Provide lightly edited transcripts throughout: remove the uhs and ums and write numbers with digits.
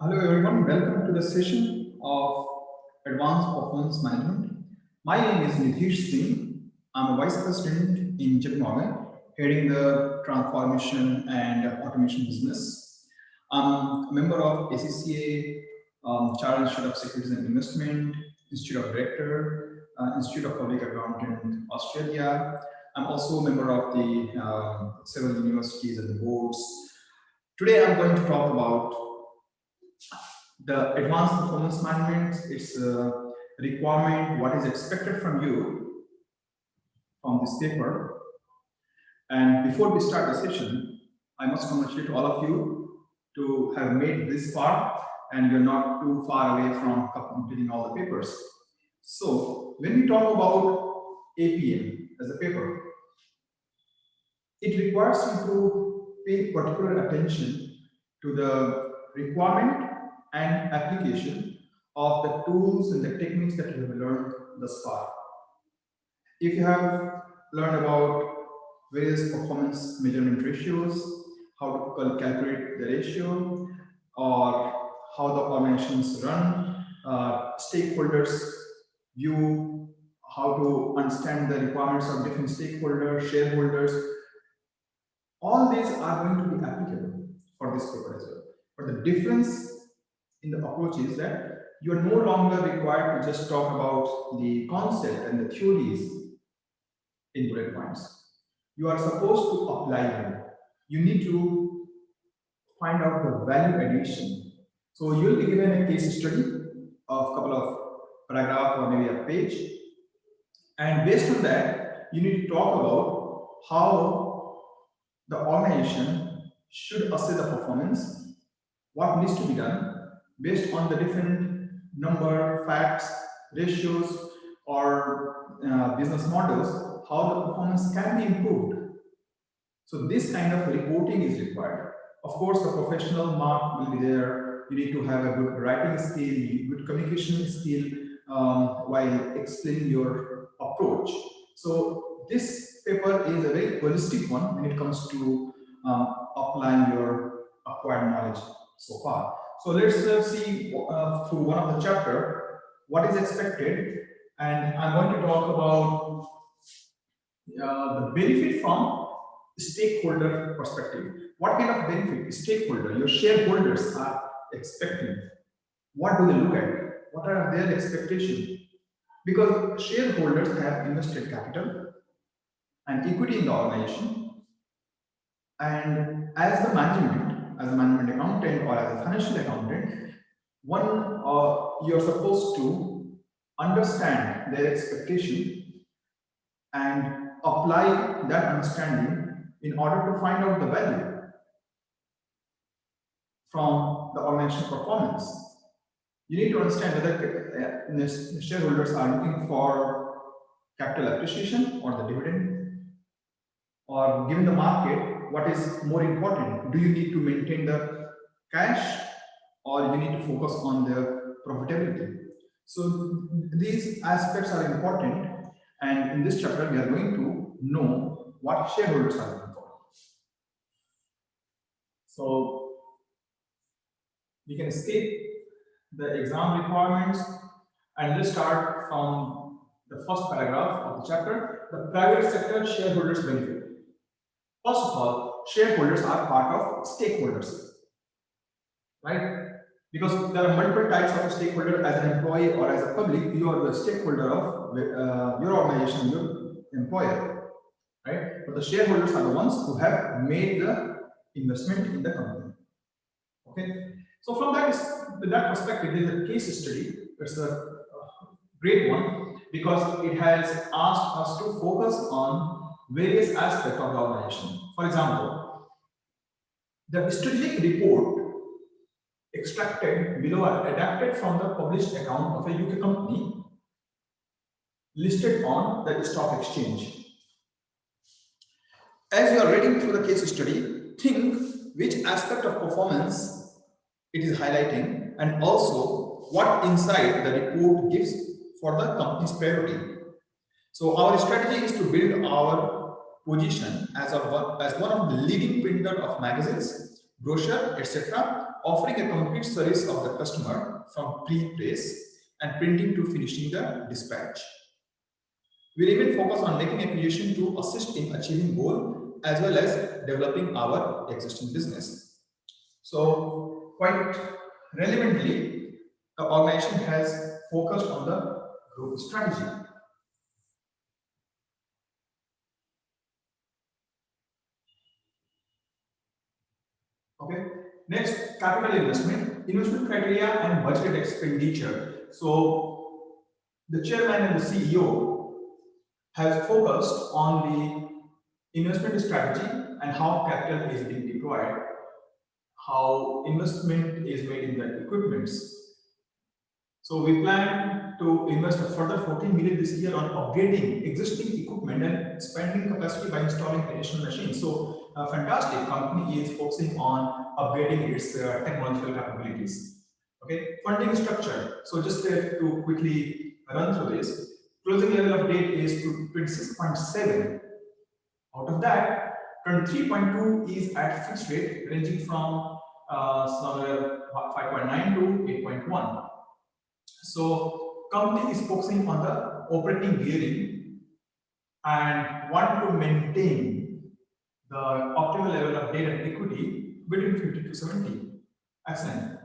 Hello everyone, welcome to the session of Advanced Performance Management. My name is Nidhish Singh. I'm a Vice President in JP Morgan, heading the Transformation and Automation business. I'm a member of ACCA, Chartered Institute of Securities and Investment, Institute of Director, Institute of Public Accountant, Australia. I'm also a member of the several universities and the boards. Today I'm going to talk about the advanced performance management. It's a requirement, what is expected from you from this paper. And before we start the session, I must congratulate all of you to have made this far and you're not too far away from completing all the papers. So when we talk about APM as a paper, it requires you to pay particular attention to the requirement and application of the tools and the techniques that you have learned thus far. If you have learned about various performance measurement ratios, how to calculate the ratio, or how the organizations run, stakeholders view, how to understand the requirements of different stakeholders, shareholders, all these are going to be applicable for this paper as well. But the difference in the approach is that you are no longer required to just talk about the concept and the theories in bullet points. You are supposed to apply them. You need to find out the value addition. So you'll be given a case study of a couple of paragraphs or maybe a page. And based on that, you need to talk about how the organization should assess the performance, what needs to be done based on the different number, facts, ratios, or business models, how the performance can be improved. So this kind of reporting is required. Of course, the professional mark will be there. You need to have a good writing skill, good communication skill while explaining your approach. So this paper is a very holistic one when it comes to applying your acquired knowledge so far. So let's see through one of the chapter what is expected, and I'm going to talk about the benefit from stakeholder perspective. What kind of benefit stakeholder, your shareholders are expecting? What do they look at? What are their expectations? Because shareholders have invested capital and equity in the organization, and as a management accountant or as a financial accountant, you're supposed to understand their expectation and apply that understanding in order to find out the value from the organizational performance. You need to understand whether the shareholders are looking for capital appreciation or the dividend, or given the market, what is more important? Do you need to maintain the cash or you need to focus on the profitability? So these aspects are important, and in this chapter we are going to know what shareholders are looking for. So we can skip the exam requirements and let's start from the first paragraph of the chapter, the private sector shareholders benefit. First of all, shareholders are part of stakeholders, right? Because there are multiple types of stakeholder. As an employee or as a public, you are the stakeholder of your organization, your employer, right? But the shareholders are the ones who have made the investment in the company. Okay. So from that perspective, there is a case study. It's a great one because it has asked us to focus on various aspects of the organization. For example, the strategic report extracted below are adapted from the published account of a UK company listed on the stock exchange. As you are reading through the case study, think which aspect of performance it is highlighting and also what insight the report gives for the company's priority. So our strategy is to build our position as one of the leading printer of magazines, brochure, etc., offering a complete service of the customer from pre-place and printing to finishing the dispatch. We'll even focus on making acquisition to assist in achieving goal as well as developing our existing business. So quite relevantly, the organization has focused on the growth strategy. Okay. Next, capital investment criteria and budget expenditure. So the chairman and the CEO has focused on the investment strategy and how capital is being deployed, how investment is made in the equipments. So we plan to invest a further 14 million this year on upgrading existing equipment and expanding capacity by installing additional machines. So a fantastic company is focusing on upgrading its technological capabilities. Okay, funding structure. So just to quickly run through this, closing level of debt is to 26.7. Out of that, 23.2 is at fixed rate, ranging from somewhere 5.9 to 8.1. So company is focusing on the operating gearing and want to maintain the optimal level of debt and equity between 50 to 70. Excellent.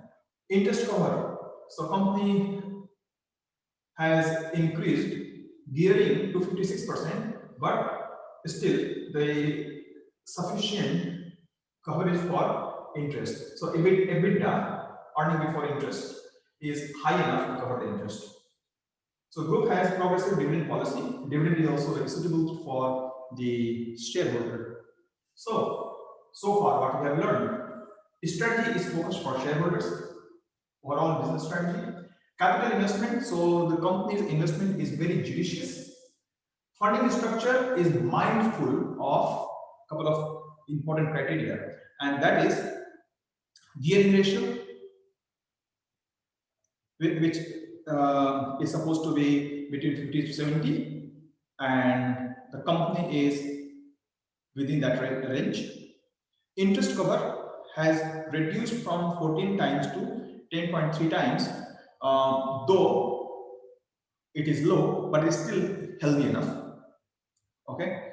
Interest cover. So company has increased gearing to 56%, but still the sufficient coverage for interest. So EBITDA, earning before interest, is high enough to cover the interest. So group has progressive dividend policy. Dividend is also very suitable for the shareholder. So far what we have learned, strategy is focused for shareholders, overall business strategy. Capital investment, so the company's investment is very judicious. Funding structure is mindful of a couple of important criteria, and that is gearing ratio, which is supposed to be between 50 to 70, and the company is within that range. Interest cover has reduced from 14 times to 10.3 times, though it is low, but it's still healthy enough. Okay.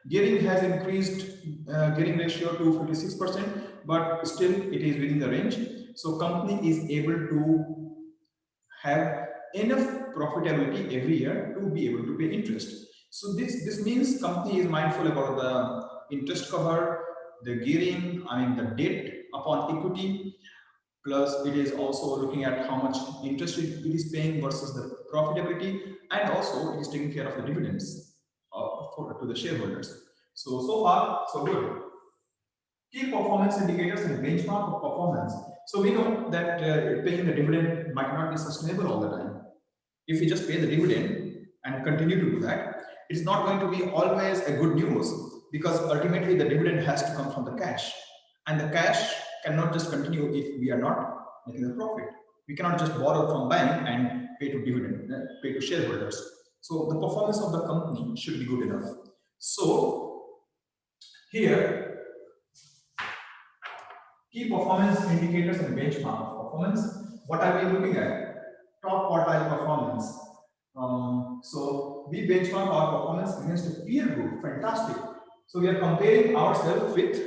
Gearing has increased, gearing ratio to 56%, but still it is within the range. So company is able to have enough profitability every year to be able to pay interest. So this means company is mindful about the interest cover, the gearing, the debt upon equity, plus it is also looking at how much interest it is paying versus the profitability, and also it is taking care of the dividends to the shareholders. So far, so good. Key performance indicators and benchmark of performance. So we know that paying the dividend might not be sustainable all the time. If you just pay the dividend and continue to do that, it's not going to be always a good news, because ultimately the dividend has to come from the cash, and the cash cannot just continue if we are not making a profit. We cannot just borrow from bank and pay to dividend, pay to shareholders. So the performance of the company should be good enough. So here, key performance indicators and benchmark of performance. What are we looking at? Top quartile performance. So we benchmark our performance against a peer group. Fantastic. So we are comparing ourselves with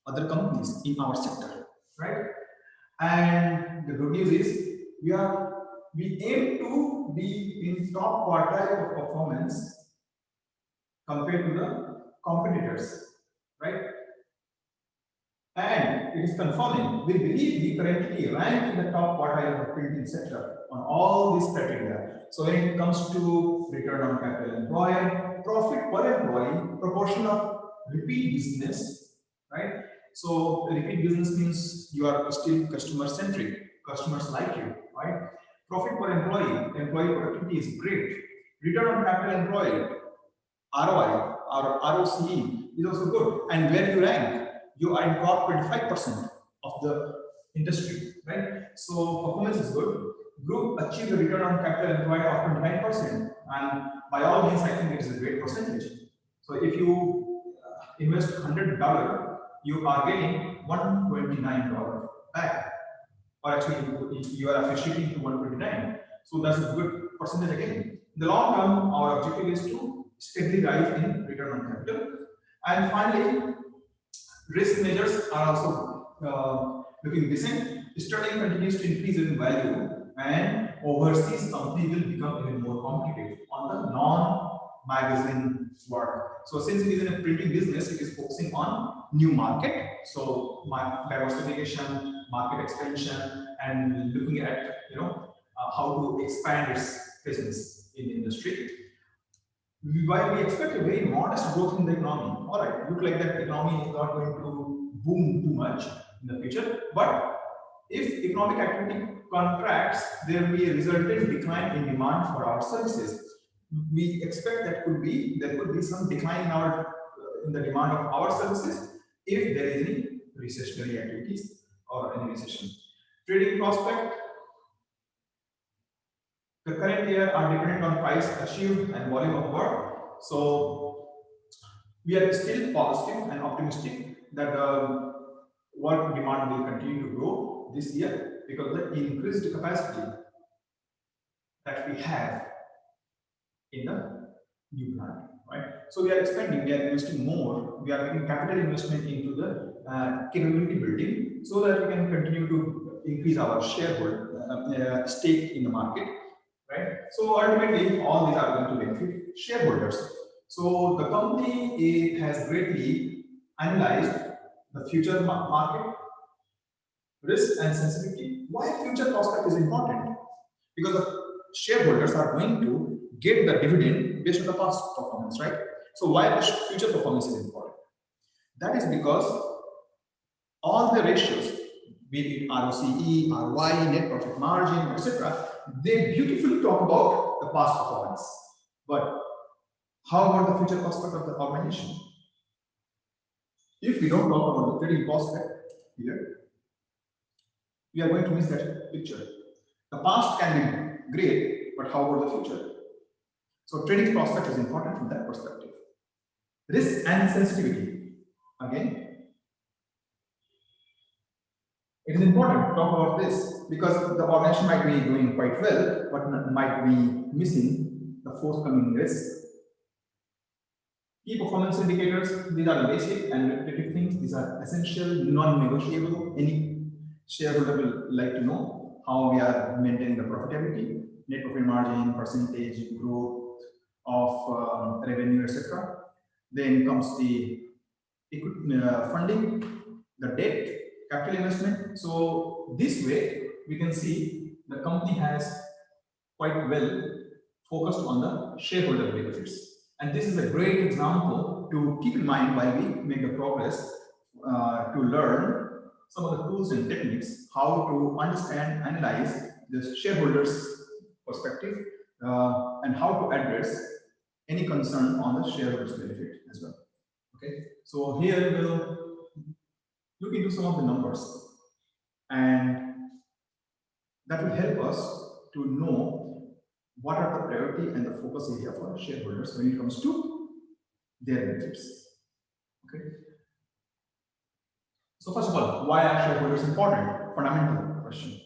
other companies in our sector, right? And the good news is we aim to be in top quartile of performance compared to the competitors, right? And it is confirming. We believe we currently rank in the top quartile of the printing sector on all these criteria. So when it comes to return on capital employed, profit per employee, proportion of repeat business, right? So repeat business means you are still customer centric. Customers like you, right? Profit per employee productivity is great. Return on capital employed, ROI or ROCE is also good. And where you rank, you are in top 25% of the industry, right? So performance is good. Group achieved a return on capital employed of 29%, and by all means, I think it is a great percentage. So if you invest $100, you are getting $129 back, or actually you are appreciating to 129. So that's a good percentage again. In the long term, our objective is to steadily rise in return on capital. And finally, risk measures are also looking decent. Sterling continues to increase in value, and overseas company will become even more competitive on the non-magazine work. So since it is in a printing business, it is focusing on new market. So diversification, market expansion, and looking at how to expand its presence in the industry. While we expect a very modest growth in the economy, all right, look like that economy is not going to boom too much in the future. But if economic activity contracts, there will be a resultant decline in demand for our services. We expect there could be some decline in the demand of our services if there is any recessionary activities or any recession. Trading prospect. The current year are dependent on price achieved and volume of work. So we are still positive and optimistic that the work demand will continue to grow this year because of the increased capacity that we have in the new plant, right? So we are expanding, we are investing more, we are making capital investment into the capability building so that we can continue to increase our shareholder stake in the market. Right? So ultimately, all these are going to benefit shareholders. So the company has greatly analyzed the future market, risk and sensitivity. Why future prospect is important? Because the shareholders are going to get the dividend based on the past performance, right? So why the future performance is important? That is because all the ratios, be it ROCE, ROI, net profit margin, etc., they beautifully talk about the past performance. But how about the future prospect of the organization? If we don't talk about the trading prospect here, we are going to miss that picture. The past can be great, but how about the future? So trading prospect is important from that perspective. Risk and sensitivity. Again, it is important to talk about this because the organization might be doing quite well, but might be missing the forthcoming risks. Key performance indicators, these are the basic and repetitive things. These are essential, non-negotiable. Any shareholder will like to know how we are maintaining the profitability, net profit margin, percentage growth of revenue, etc. Then comes the funding, the debt, capital investment. So this way we can see the company has quite well focused on the shareholder benefits. And this is a great example to keep in mind while we make the progress to learn some of the tools and techniques, how to understand, analyze the shareholders' perspective and how to address any concern on the shareholders' benefit as well. Okay, so here we'll look into some of the numbers, and that will help us to know what are the priority and the focus area for shareholders when it comes to their benefits. Okay. So first of all, why are shareholders important? Fundamental question.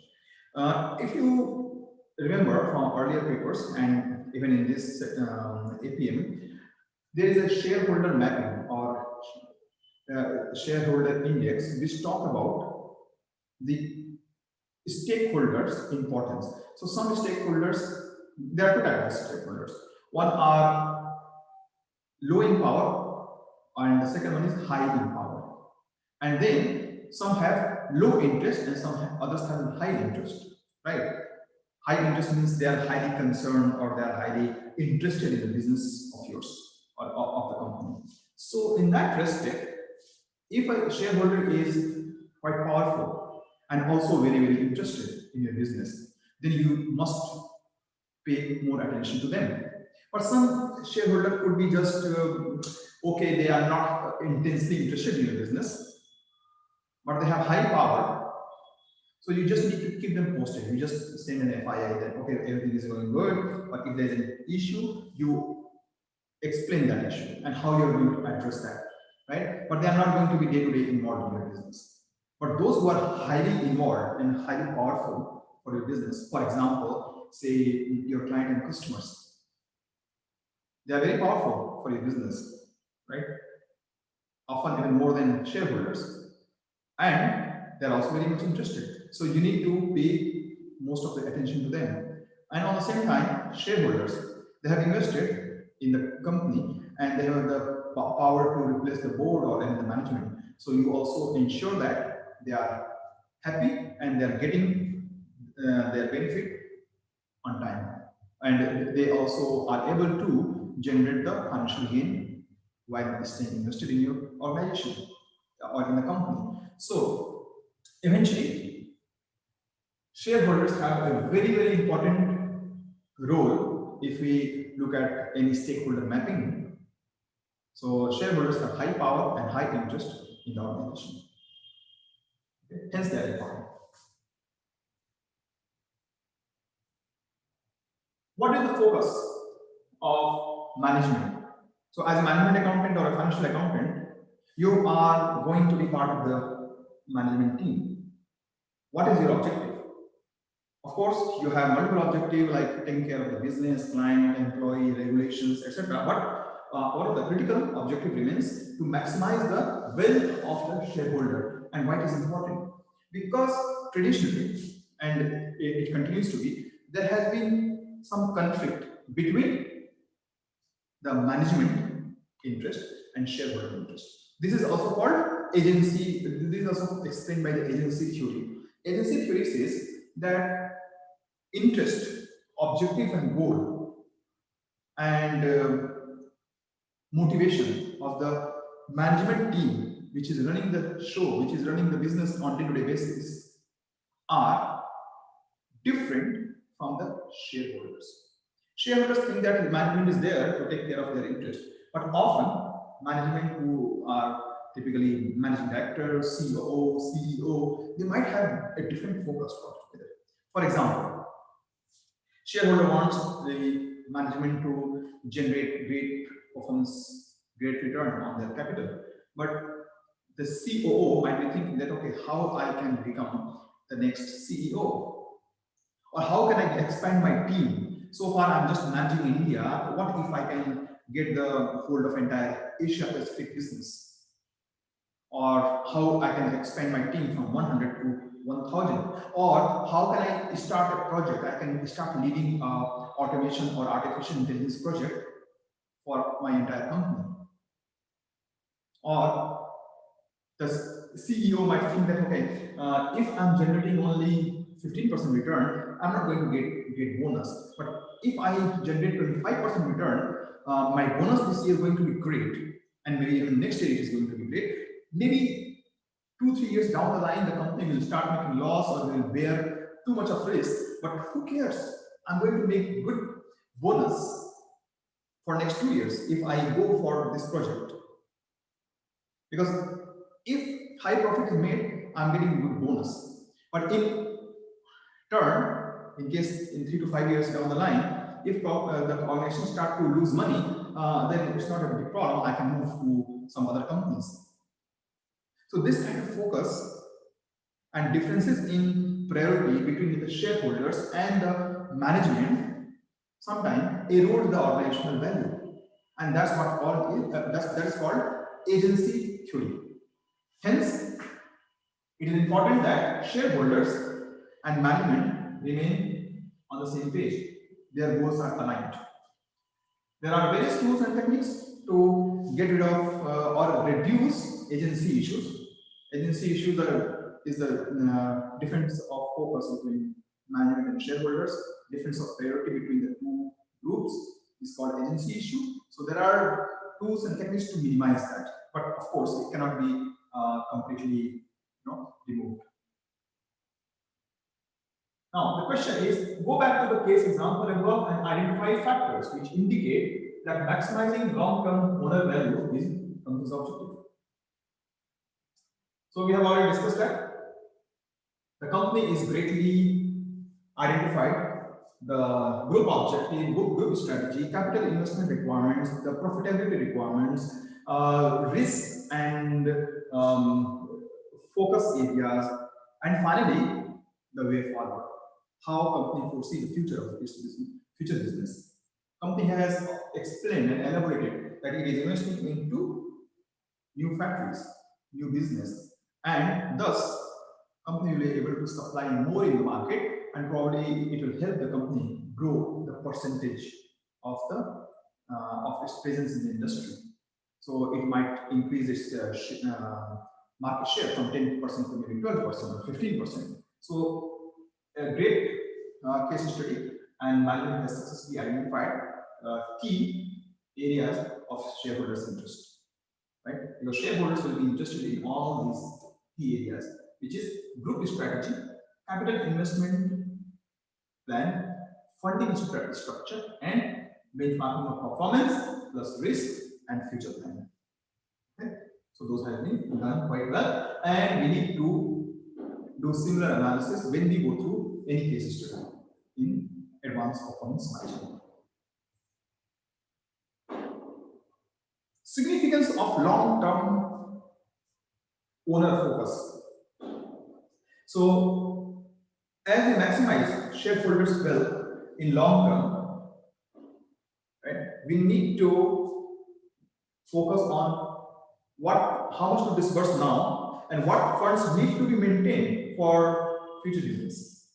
If you remember from earlier papers and even in this APM, there is a shareholder mapping or shareholder index which talk about the stakeholders' importance. So some stakeholders, there are two types of stakeholders. One are low in power, and the second one is high in power. And then some have low interest, and others have high interest. Right? High interest means they are highly concerned or they are highly interested in the business of yours or of the company. So in that respect, if a shareholder is quite powerful and also very, very interested in your business, then you must pay more attention to them. But some shareholder could be just, okay, they are not intensely interested in your business, but they have high power. So you just need to keep them posted. You just send an FII that, okay, everything is going good, but if there's an issue, you explain that issue and how you're going to address that. Right? But they are not going to be day-to-day involved in your business. But those who are highly involved and highly powerful for your business, for example, say your client and customers, they are very powerful for your business, right? Often even more than shareholders. And they're also very much interested. So you need to pay most of the attention to them. And on the same time, shareholders, they have invested in the company and they have the power to replace the board or any the management. So you also ensure that they are happy and they are getting their benefit on time. And they also are able to generate the financial gain while staying invested in your organization or in the company. So eventually, shareholders have a very, very important role if we look at any stakeholder mapping. So shareholders have high power and high interest in the organization. Okay. Hence, they are important. What is the focus of management? So as a management accountant or a financial accountant, you are going to be part of the management team. What is your objective? Of course, you have multiple objectives like taking care of the business, client, employee, regulations, etc. But one of the critical objective remains to maximize the wealth of the shareholder. And why it is important? Because traditionally, and it continues to be, there has been some conflict between the management interest and shareholder interest. This is also called agency. This is also explained by the agency theory. Agency theory says that interest, objective, and goal, and motivation of the management team, which is running the show, which is running the business on day-to-day basis, are different from the shareholders. Shareholders think that management is there to take care of their interest, but often management who are typically managing director, COO, CEO, they might have a different focus altogether. For example, shareholder wants the management to generate great performance, great return on their capital, but the COO might be thinking that, okay, how I can become the next CEO? Or how can I expand my team? So far, I'm just managing in India. What if I can get the hold of entire Asia Pacific business? Or how I can expand my team from 100 to 1000? Or how can I start a project? I can start leading automation or artificial intelligence project for my entire company. Or the CEO might think that, okay, if I'm generating only 15% return, I'm not going to get bonus. But if I generate 25% return, my bonus this year is going to be great. And maybe even next year it is going to be great. Maybe 2-3 years down the line, the company will start making loss or will bear too much of risk. But who cares? I'm going to make good bonus for next 2 years if I go for this project. Because if high profit is made, I'm getting good bonus. But in turn, in case in 3 to 5 years down the line, if the organization start to lose money, then it's not a big problem. I can move to some other companies. So this kind of focus and differences in priority between the shareholders and the management sometimes erode the organizational value, and that's what that is called agency theory. Hence, it is important that shareholders and management remain on the same page. Their goals are aligned. There are various tools and techniques to get rid of or reduce agency issues. Agency issues is the difference of focus between management and shareholders. Difference of priority between the two groups is called agency issue. So there are tools and techniques to minimize that, but of course it cannot be completely removed. Now the question is, go back to the case example above and identify factors which indicate that maximizing long-term owner value is company's objective. So we have already discussed that the company is greatly identified the group objective, group strategy, capital investment requirements, the profitability requirements, risk and focus areas, and finally, the way forward. How company foresee the future of its future business. Company has explained and elaborated that it is investing into new factories, new business, and thus company will be able to supply more in the market, and probably it will help the company grow the percentage of the of its presence in the industry. So it might increase its market share from 10% to maybe 12% or 15%. So a great case study, and management has successfully identified key areas of shareholders' interest, right? Because shareholders will be interested in all these key areas, which is group strategy, capital investment plan, funding structure, and benchmarking of performance plus risk and future planning. Okay? So those have been done quite well, and we need to do similar analysis when we go through any case study in advanced performance management. Significance of long-term owner focus. So, as we maximize shareholders' wealth in long term, right, we need to focus on how much to disburse now and what funds need to be maintained for future business.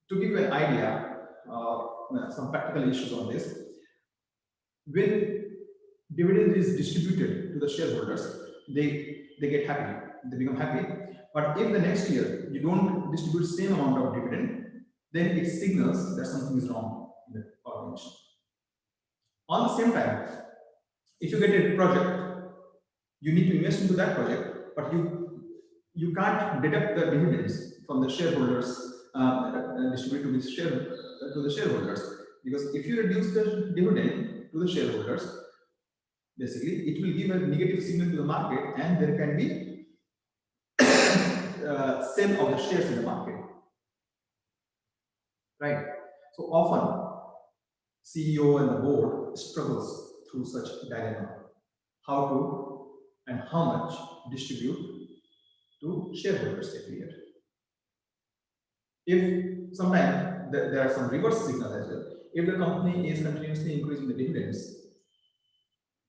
To give you an idea, some practical issues on this. When dividend is distributed to the shareholders, they get happy, they become happy. But if the next year you don't distribute the same amount of dividend, then it signals that something is wrong in the organization. On the same time, if you get a project, you need to invest into that project, but you can't deduct the dividends from the shareholders distribute to the shareholders, because if you reduce the dividend to the shareholders, basically it will give a negative signal to the market, and there can be sale of the shares in the market, right? So often CEO and the board struggles through such dilemma, how to and how much distribute to shareholders every year. If sometimes there are some reverse signals as well. If the company is continuously increasing the dividends,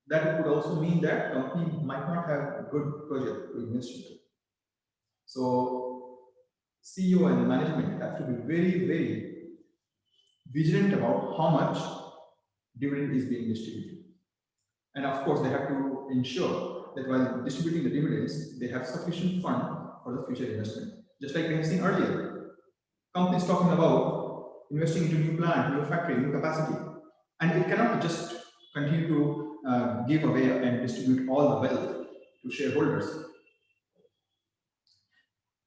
that could also mean that company might not have a good project to invest into. So CEO and management have to be very, very vigilant about how much dividend is being distributed. And of course, they have to ensure that while distributing the dividends, they have sufficient fund for the future investment. Just like we have seen earlier, companies talking about investing into new plant, new factory, new capacity, and it cannot just continue to give away and distribute all the wealth to shareholders.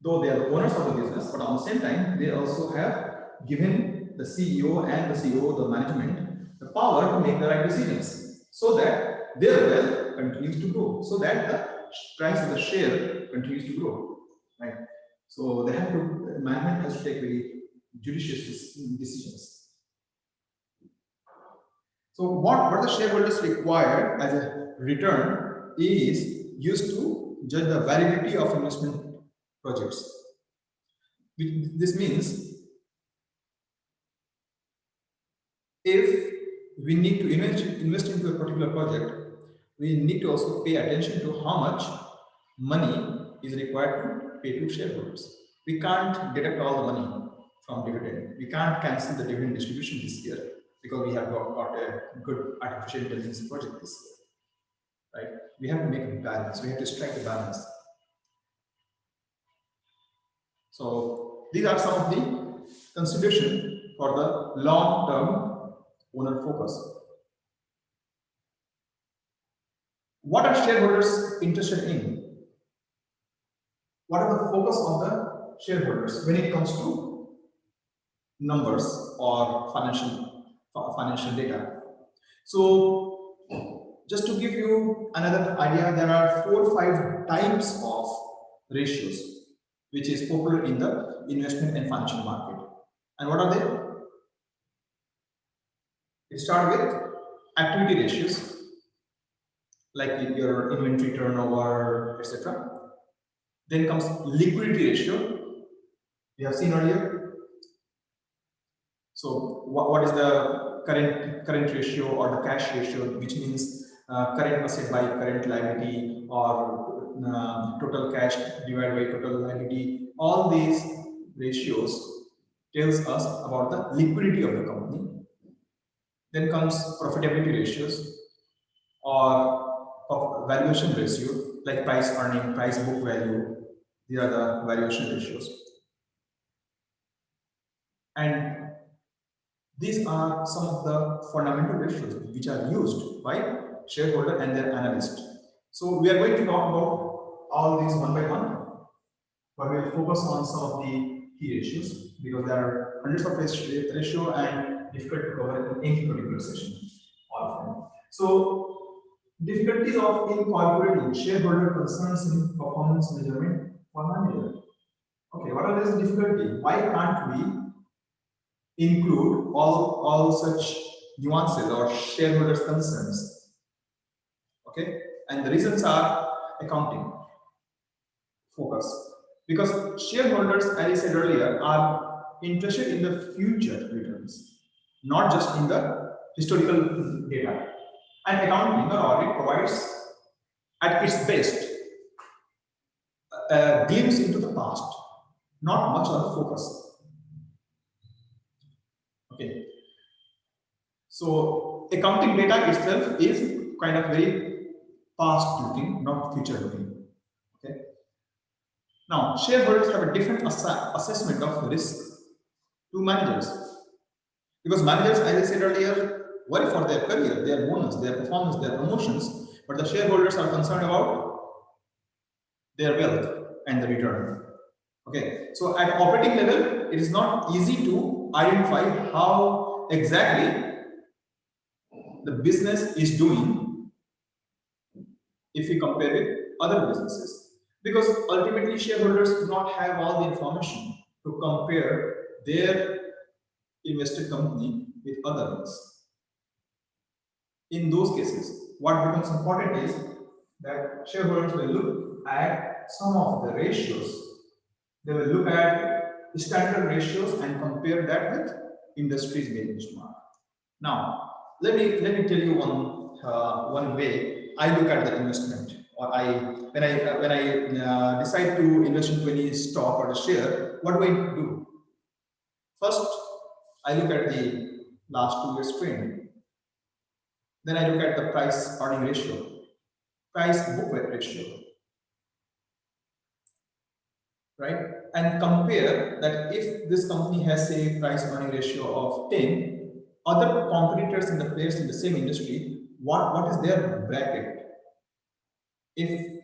Though they are the owners of the business, but on the same time, they also have given the CEO and the CEO, the management, the power to make the right decisions, so that their wealth continues to grow, so that the price of the share continues to grow, right? So they have to, management has to take very judicious decisions. So what the shareholders require as a return is used to judge the validity of investment projects. This means if we need to invest into a particular project, we need to also pay attention to how much money is required to pay to shareholders. We can't deduct all the money from dividend. We can't cancel the dividend distribution this year because we have got a good artificial intelligence project this year, right? We have to make a balance. We have to strike a balance. So these are some of the considerations for the long-term owner focus. What are shareholders interested in? What are the focus of the shareholders when it comes to numbers or financial data? So just to give you another idea, there are 4 or 5 types of ratios which is popular in the investment and financial market. And what are they? It starts with activity ratios, like your inventory turnover, etc. Then comes liquidity ratio. We have seen earlier. So what is the current ratio or the cash ratio, which means current asset by current liability, or total cash divided by total liability. All these ratios tells us about the liquidity of the company. Then comes profitability ratios or of valuation ratio, like price earning, price book value. These are the valuation ratios. And these are some of the fundamental ratios which are used by shareholder and their analyst. So we are going to talk about all these one by one, but we will focus on some of the key ratios because there are hundreds of ratio and difficult to cover in any particular session, all of them. So difficulties of incorporating shareholder concerns in performance measurement for manager. Okay, what are these difficulties? Why can't we include all such nuances or shareholders' concerns? Okay, and the reasons are accounting focus, because shareholders, as I said earlier, are interested in the future returns, not just in the historical data. And accounting or audit provides, at its best, a glimpse into the past, not much of the focus. Okay. So accounting data itself is kind of very past looking, not future looking. Okay. Now, shareholders have a different assessment of risk to managers, because managers, as I said earlier, worry for their career, their bonus, their performance, their promotions, but the shareholders are concerned about their wealth and the return. Okay, so at operating level, it is not easy to identify how exactly the business is doing if we compare with other businesses, because ultimately shareholders do not have all the information to compare their invested company with other ones. In those cases, what becomes important is that shareholders will look at some of the ratios. They will look at standard ratios and compare that with industry's benchmark. Now, let me tell you one way I look at the investment, or when I decide to invest in any stock or a share. What do I do? First, I look at the last 2 years trend. Then I look at the price earning ratio, price book ratio, right? And compare that if this company has, say, price earning ratio of 10, other competitors and the players in the same industry, what is their bracket? If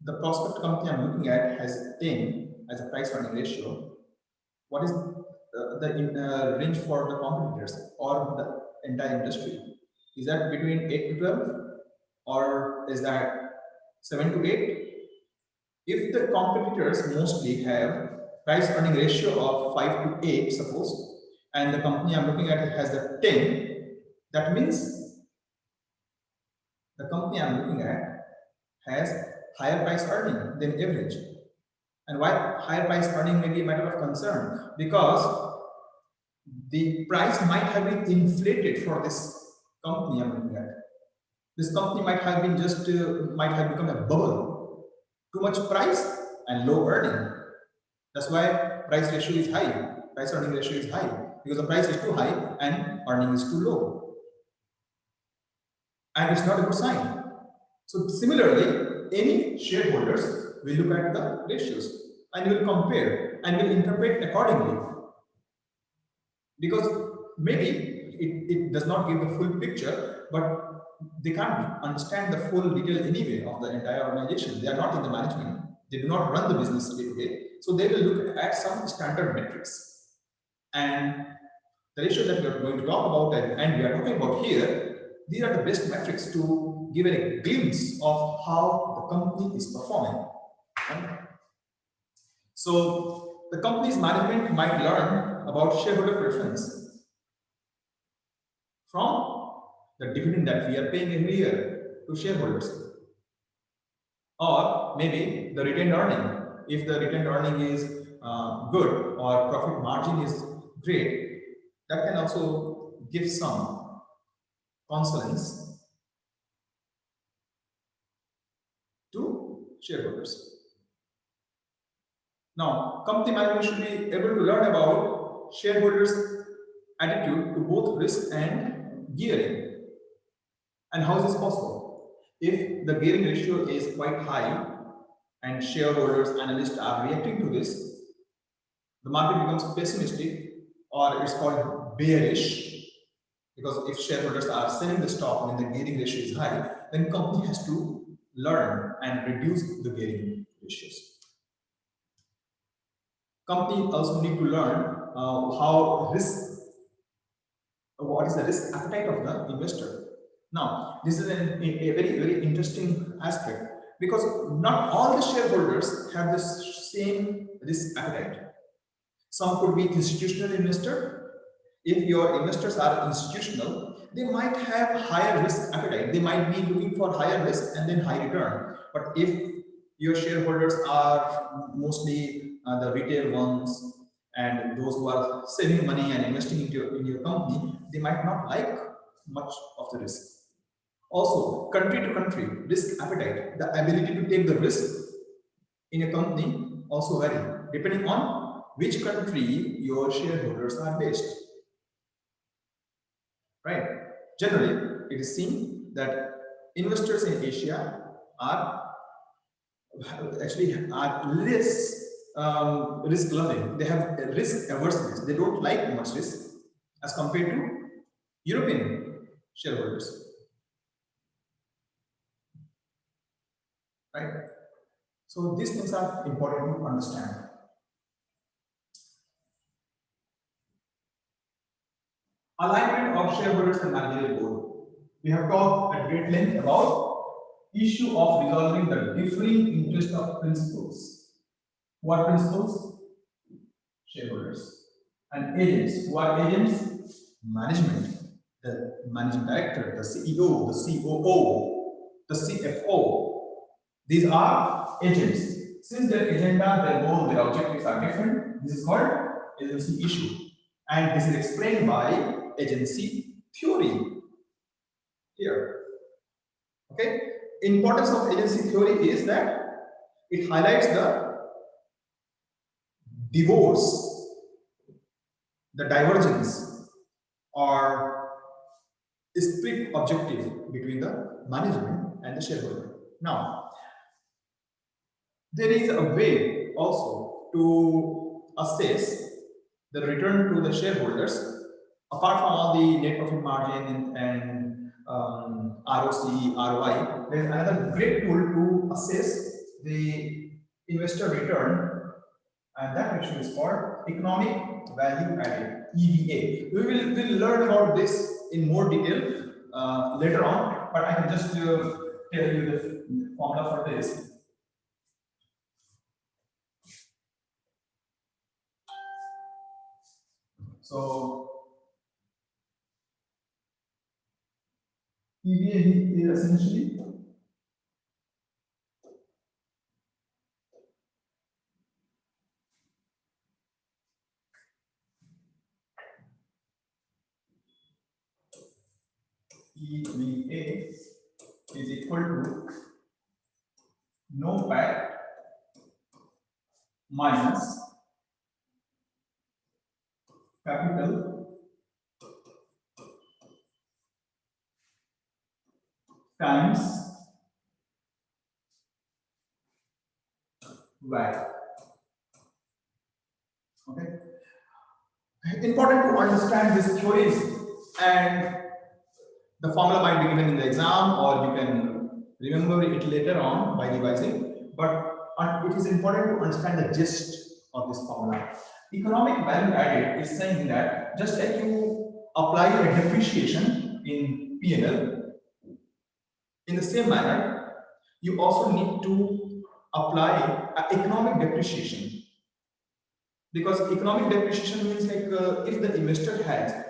the prospect company I'm looking at has 10 as a price earning ratio, what is the range for the competitors or the entire industry? Is that between 8 to 12, or is that 7 to 8? If the competitors mostly have price earning ratio of 5 to 8, suppose, and the company I'm looking at has the 10, that means the company I'm looking at has higher price earning than average. And why higher price earning may be a matter of concern? Because the price might have been inflated for this company I'm looking at. This company might have been might have become a bubble. Too much price and low earning. That's why price ratio is high. Price earning ratio is high because the price is too high and earning is too low. And it's not a good sign. So similarly, any shareholders will look at the ratios and will compare and will interpret accordingly. Because maybe it does not give the full picture, but they can't understand the full detail anyway of the entire organization. They are not in the management. They do not run the business day to day. So they will look at some standard metrics. And the ratio that we are going to talk about and we are talking about here, these are the best metrics to give a glimpse of how the company is performing. Right? So the company's management might learn about shareholder preference from the dividend that we are paying every year to shareholders, or maybe the retained earning, if the retained earning is good or profit margin is great, that can also give some consolence to shareholders. Now, company management should be able to learn about shareholders' attitude to both risk and gearing. And how is this possible? If the gearing ratio is quite high and shareholders, analysts are reacting to this, the market becomes pessimistic, or it's called bearish, because if shareholders are selling the stock when the gearing ratio is high, then company has to learn and reduce the gearing ratios. Company also need to learn what is the risk appetite of the investor. Now, this is a very, very interesting aspect, because not all the shareholders have the same risk appetite. Some could be institutional investor. If your investors are institutional, they might have higher risk appetite. They might be looking for higher risk and then high return. But if your shareholders are mostly the retail ones and those who are saving money and investing in your company, they might not like much of the risk. Also, country to country risk appetite, the ability to take the risk in a company also vary depending on which country your shareholders are based. Right? Generally, it is seen that investors in Asia are less risk loving. They have risk averseness. They don't like much risk as compared to European shareholders. Right? So these things are important to understand. Alignment of shareholders and managerial board. We have talked at great length about issue of resolving the differing interest of principals. What principals? Shareholders. And agents. Who are agents? Management. The managing director, the CEO, the COO, the CFO. These are agents. Since their agenda, their goal, their objectives are different, this is called agency issue. And this is explained by agency theory here. Okay? Importance of agency theory is that it highlights the divorce, the divergence, or split objective between the management and the shareholder. Now, there is a way also to assess the return to the shareholders. Apart from all the net profit margin and ROC, ROI, there is another great tool to assess the investor return, and that actually is called economic value added, EVA. We'll learn about this in more detail later on, but I can just tell you the formula for this. So EVA is essentially EVA is equal to NOPAT minus capital times WACC. Okay. Important to understand these theories, and the formula might be given in the exam, or you can remember it later on by revising. But it is important to understand the gist of this formula. Economic value added is saying that just like you apply a depreciation in P&L, in the same manner, you also need to apply economic depreciation. Because economic depreciation means like if the investor has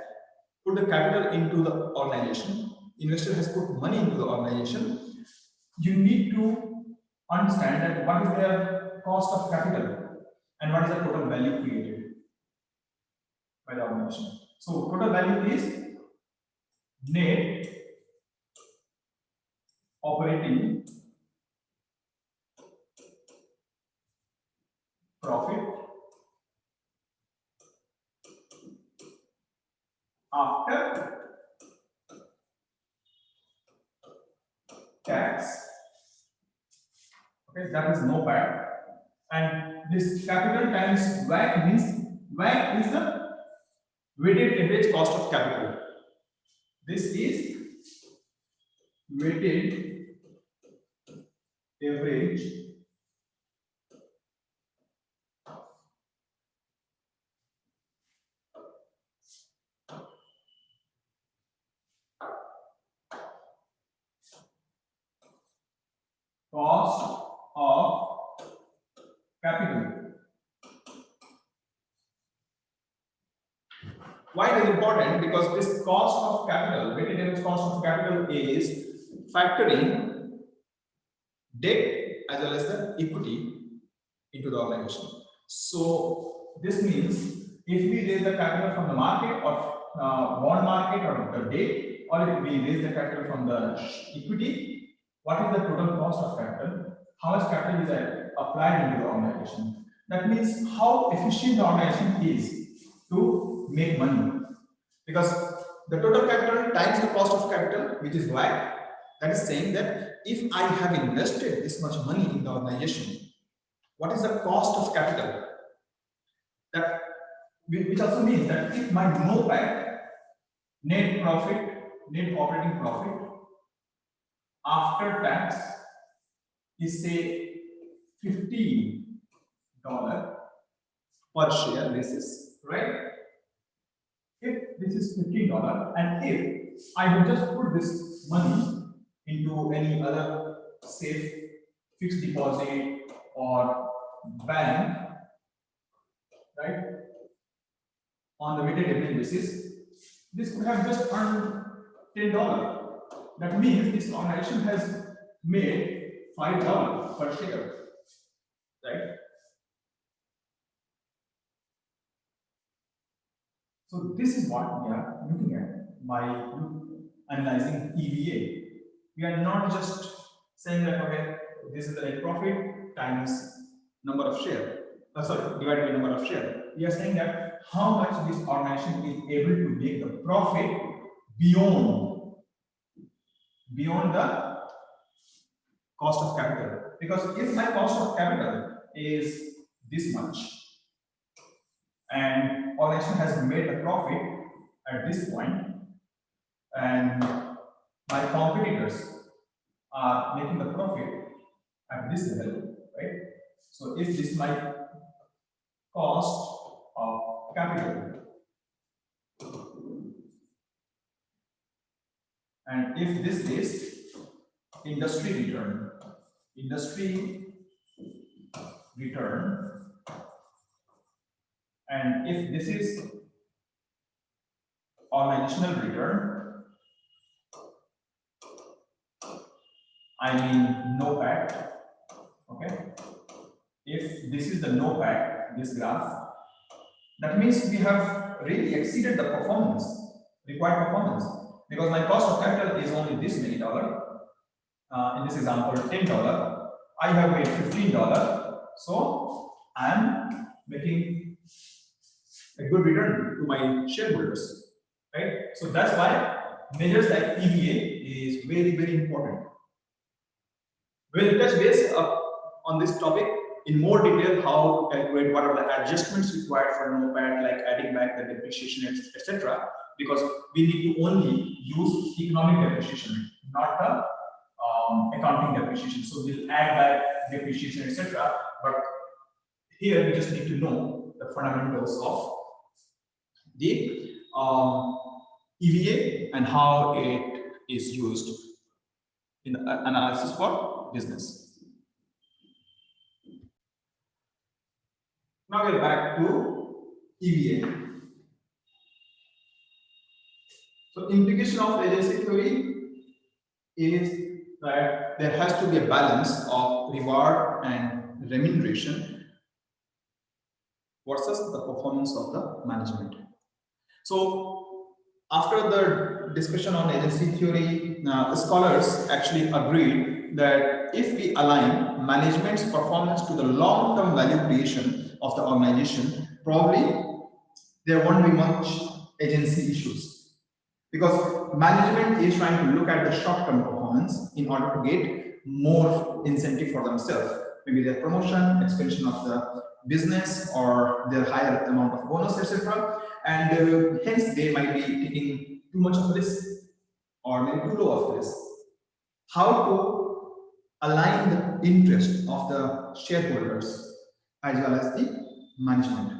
put the capital into the organization, investor has put money into the organization, you need to understand that what is their cost of capital and what is the total value created by the organization. So total value is net operating profit after tax. Okay, that is no bad. And this capital times WACC means WACC is the weighted average cost of capital. This is weighted average cost of capital. Why it is important? Because this cost of capital, weighted average cost of capital, is factoring debt as well as the equity into the organization. So this means if we raise the capital from the market or bond market or the debt, or if we raise the capital from the equity, what is the total cost of capital? How much capital is applied into the organization? That means how efficient the organization is to make money. Because the total capital times the cost of capital, which is WACC, that is saying that if I have invested this much money in the organization, what is the cost of capital? That, which also means that if my NOPAT, net profit, net operating profit after tax, is say $15 per share basis, right? If this is $15, and if I would just put this money into any other safe fixed deposit or bank, right, on the weighted average basis, this could have just earned $10. That means this organization has made $5 per share, right? So this is what we are looking at by analyzing EVA. We are not just saying that, okay, this is the net profit times number of share, divided by number of share. We are saying that how much this organization is able to make the profit beyond the cost of capital. Because if my cost of capital is this much and organization has made a profit at this point, and my competitors are making the profit at this level, right? So if this is my cost of capital, and if this is industry return, and if this is organizational return, I mean NOPAT, okay? If this is the NOPAT, this graph, that means we have really exceeded the performance, required performance, because my cost of capital is only this many dollar. In this example, $10. I have made $15, so I am making a good return to my shareholders, right? So that's why measures like EVA is very, very important. We'll touch base on this topic in more detail, how calculate what are the adjustments required for NOPAT, like adding back the depreciation, etc. Because we need to only use economic depreciation, not the accounting depreciation. So we'll add back depreciation, etc. But here we just need to know the fundamentals of the EVA and how it is used in the analysis for business. Now we're back to EVA. So implication of agency theory is that there has to be a balance of reward and remuneration versus the performance of the management. So after the discussion on agency theory, scholars actually agreed that if we align management's performance to the long-term value creation of the organization, probably there won't be much agency issues, because management is trying to look at the short-term performance in order to get more incentive for themselves, maybe their promotion, expansion of the business, or their higher amount of bonus, etc. And hence they might be taking too much of risk or maybe too low of risk. How to align the interest of the shareholders as well as the management?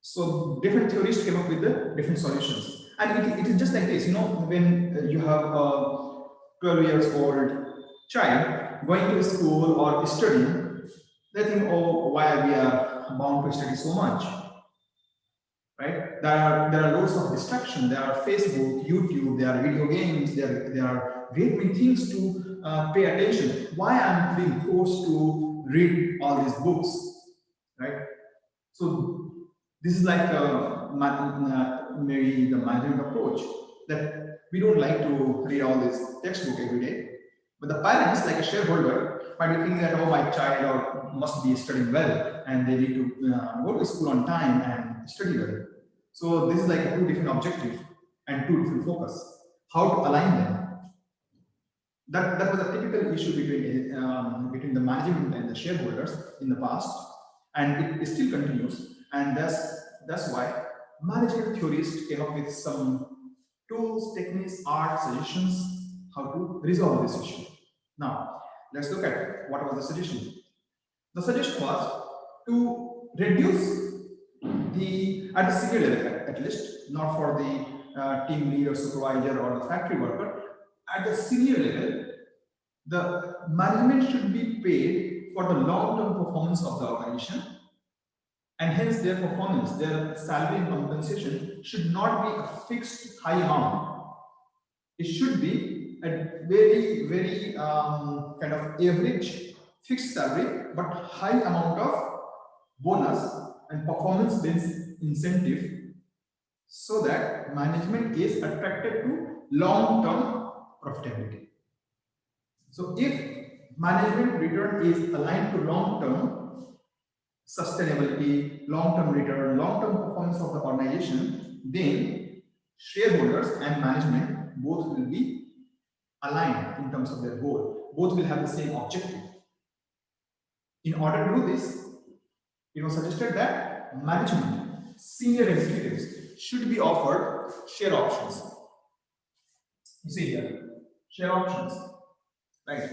So different theorists came up with the different solutions, and it is just like this. When you have a 12 years old child going to school or studying, they think, oh, why we are bound to study so much, right? There are loads of distraction. There are Facebook, YouTube, there are video games, there are great many things to pay attention. Why I'm being forced to read all these books, right? So this is like maybe the management approach, that we don't like to read all this textbook every day. But the parents, like a shareholder, might be thinking that, oh, my child or must be studying well and they need to go to school on time and study well. So this is like two different objectives and two different focus. How to align them? That was a typical issue between the management and the shareholders in the past, and it still continues. And that's why management theorists came up with some tools, techniques, art, suggestions how to resolve this issue. Now, let's look at what was the suggestion. The suggestion was to reduce at the senior level, at least, not for the team leader, supervisor, or the factory worker. At the senior level, the management should be paid for the long-term performance of the organization, and hence their performance, their salary and compensation should not be a fixed high amount. It should be a very, very kind of average fixed salary, but high amount of bonus and performance-based incentive, so that management is attracted to long-term profitability. So if management return is aligned to long-term sustainability, long-term return, long-term performance of the organization, then shareholders and management both will be aligned in terms of their goal. Both will have the same objective. In order to do this, it was suggested that management, senior executives should be offered share options. You see here, share options, right?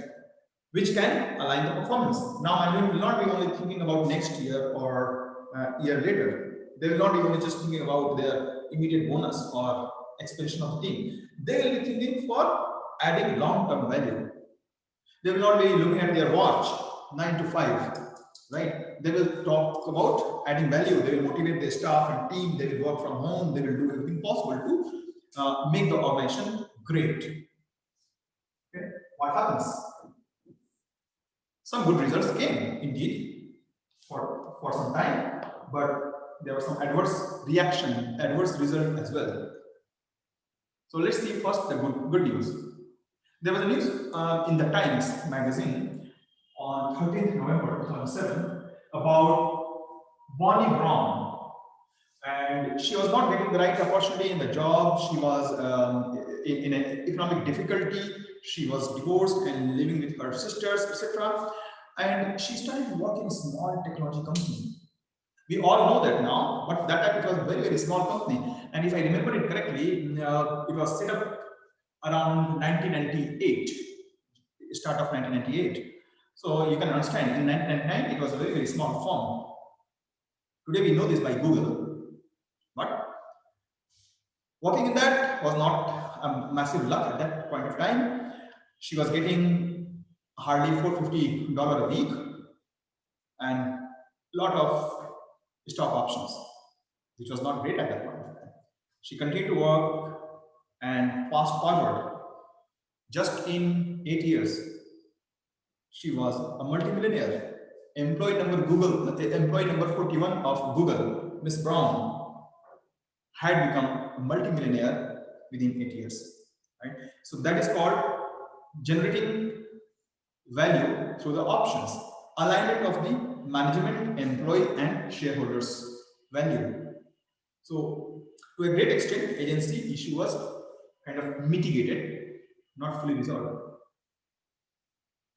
Which can align the performance. Now, management will not be only thinking about next year or year later. They will not be only just thinking about their immediate bonus or expansion of the team. They will be thinking for adding long-term value. They will not be looking at their watch, 9 to 5, right? They will talk about adding value. They will motivate their staff and team. They will work from home. They will do everything possible to make the organization great. Okay, what happens? Some good results came indeed for some time, but there was some adverse reaction, adverse result as well. So let's see first the good news. There was a news in the Times magazine on 13th November 2007 about Bonnie Brown, and she was not getting the right opportunity in the job. She was in an economic difficulty. She was divorced and living with her sisters, etc. And she started working in a small technology company. We all know that now, but that time it was a very, very small company. And if I remember it correctly, it was set up around 1998, start of 1998. So you can understand, in 1999, it was a very, very small firm. Today we know this by Google, but working in that was not a massive luck at that point of time. She was getting hardly $450 a week and a lot of stock options, which was not great at that point of time. She continued to work, and fast forward, just in 8 years, she was a multimillionaire. Employee number 41 of Google, Miss Brown, had become a multimillionaire within 8 years. Right? So that is called generating value through the options, alignment of the management, employee, and shareholders value. So to a great extent, agency issue was kind of mitigated, not fully resolved.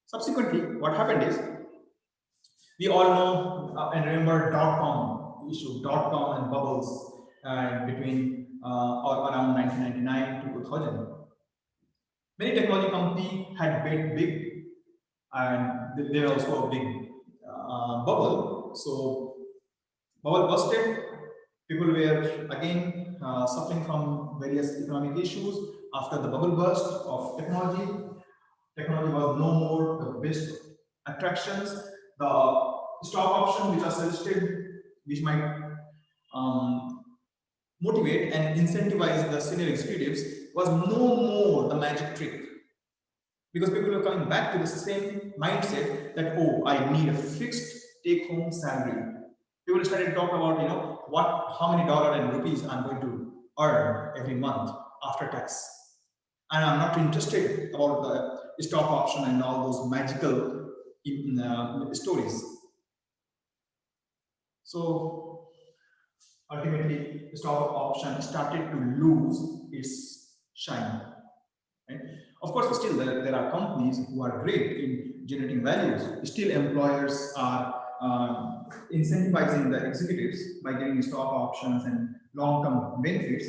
Subsequently, what happened is, we all know and remember dot-com issue, dot-com and bubbles between or around 1999 to 2000. Many technology companies had big, and there was also a big bubble. So bubble busted. People were again suffering from various economic issues after the bubble burst of technology. Technology was no more the best attractions. The stock option which are suggested, which might motivate and incentivize the senior executives, was no more the magic trick, because people were coming back to the same mindset that, oh, I need a fixed take-home salary. People started to talk about, how many dollars and rupees I'm going to earn every month after tax, and I'm not interested about the stock option and all those magical stories. So ultimately, stock option started to lose its shine. Right? Of course, still there are companies who are great in generating values. Still, employers are incentivizing the executives by giving stock options and long-term benefits,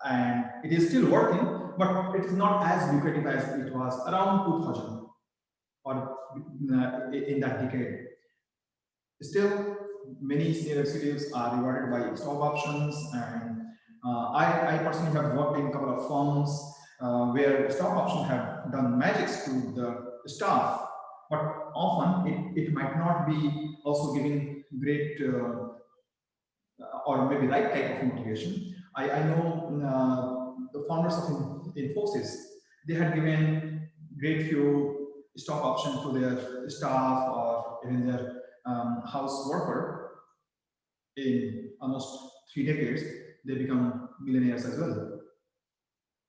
and it is still working, but it is not as lucrative as it was around 2000 or in that decade. Still, many senior executives are rewarded by stock options, and I personally have worked in a couple of firms where stock options have done magics to the staff, but often it might not be also giving great or maybe right type of motivation. I know the founders of Infosys, they had given great few stock option to their staff or even their house worker. In almost 3 decades, they become millionaires as well.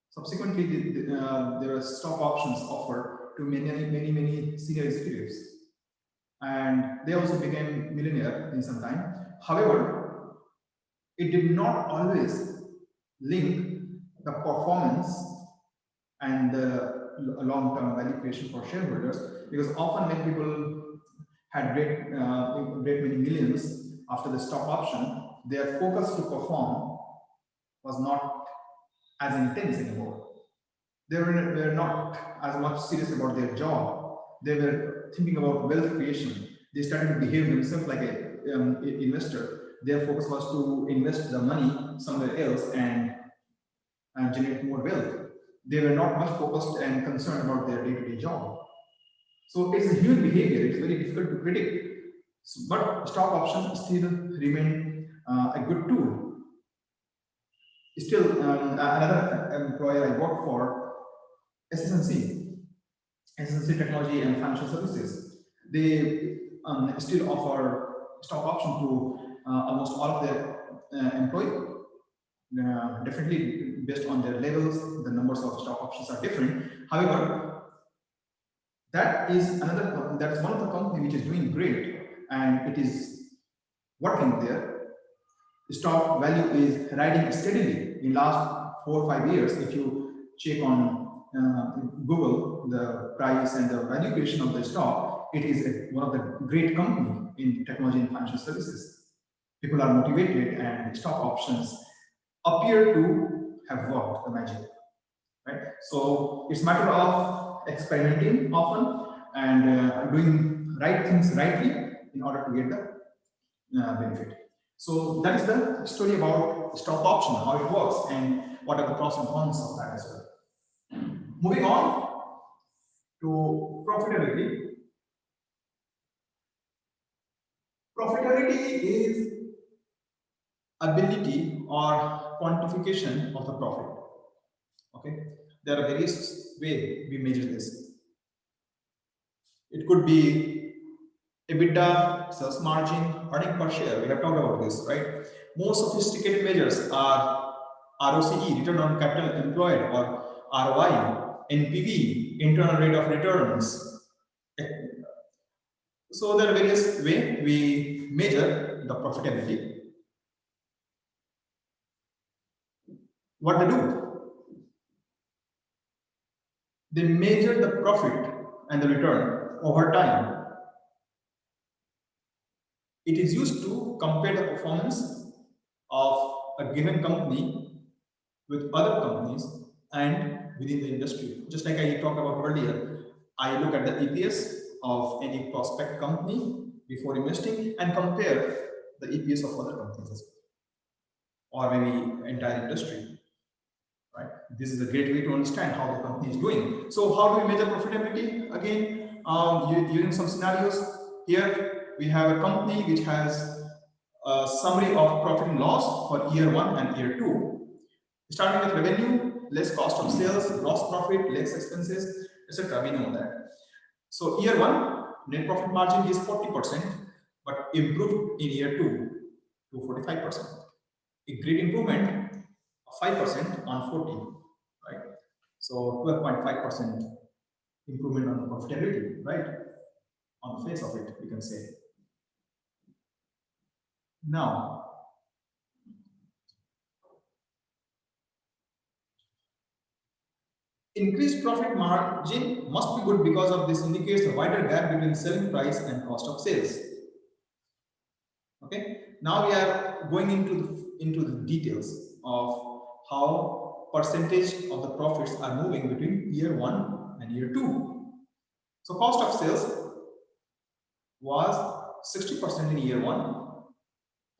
Subsequently, there are stock options offered to many senior executives, and they also became millionaire in some time. However, it did not always link the performance and the long-term value creation for shareholders, because often when people had great many millions after the stock option, their focus to perform was not as intense anymore. They were not as much serious about their job. They were thinking about wealth creation. They started to behave themselves like an investor. Their focus was to invest the money somewhere else and generate more wealth. They were not much focused and concerned about their day-to-day job. So it's a human behavior. It's very difficult to predict. But stock options still remain a good tool. Still, another employer I work for, SS&C Technology and Financial Services, they still offer stock option to almost all of their employees. Definitely based on their levels, the numbers of stock options are different. However, that's one of the company which is doing great and it is working there. The stock value is riding steadily in last 4 or 5 years. If you check on Google the price and the valuation of the stock, it is one of the great company in technology and financial services. People are motivated, and stock options appear to have worked the magic, right? So it's matter of experimenting often and doing right things rightly in order to get the benefit. So that is the story about stock option, how it works, and what are the pros and cons of that as well. Moving on to profitability. Profitability is ability or quantification of the profit. Okay, there are various ways we measure this. It could be EBITDA, sales margin, earning per share. We have talked about this, right? More sophisticated measures are ROCE, return on capital employed, or ROI, NPV, internal rate of returns. So there are various ways we measure the profitability. What they do? They measure the profit and the return over time. It is used to compare the performance of a given company with other companies and within the industry. Just like I talked about earlier, I look at the EPS of any prospect company before investing and compare the EPS of other companies or maybe entire industry. Right? This is a great way to understand how the company is doing. So how do we measure profitability? Again, using some scenarios. Here we have a company which has a summary of profit and loss for year 1 and year 2. Starting with revenue, less cost of sales, gross profit, less expenses, etc. We know that. So year 1, net profit margin is 40%, but improved in year 2 to 45%. A great improvement of 5% on 40, right? So 12.5% improvement on the profitability, right? On the face of it, we can say. Now, increased profit margin must be good because of this indicates a wider gap between selling price and cost of sales. Okay. Now we are going into the details of how percentage of the profits are moving between year 1 and year 2. So cost of sales was 60% in year 1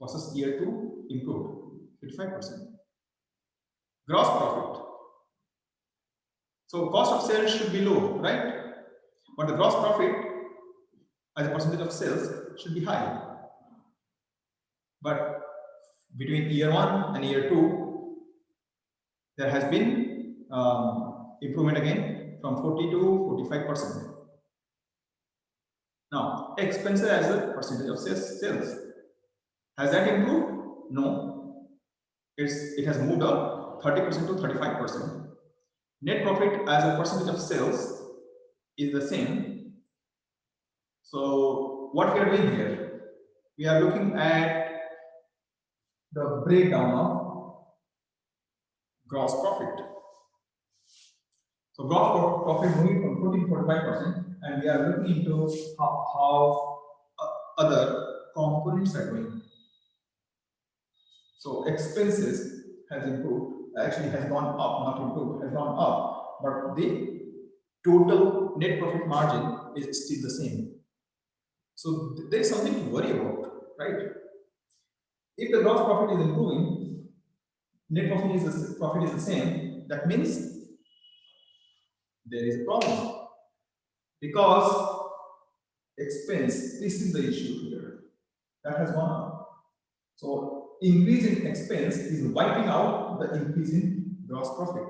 versus year 2 improved 55%. Gross profit. So cost of sales should be low, right? But the gross profit as a percentage of sales should be high. But between year 1 and year 2, there has been improvement again from 40 to 45%. Now, expenses as a percentage of sales. Has that improved? No. It has moved up 30% to 35%. Net profit as a percentage of sales is the same. So what we are doing here, we are looking at the breakdown of gross profit. So gross profit moving from 14 to 45%, and we are looking into how other components are doing. So expenses has improved, actually has gone up, not improved, has gone up, but the total net profit margin is still the same. So there is something to worry about, right? If the gross profit is improving, net profit is the same, that means there is a problem. Because expense, this is the issue here, that has gone up. So increase in expense is wiping out the increase in gross profit.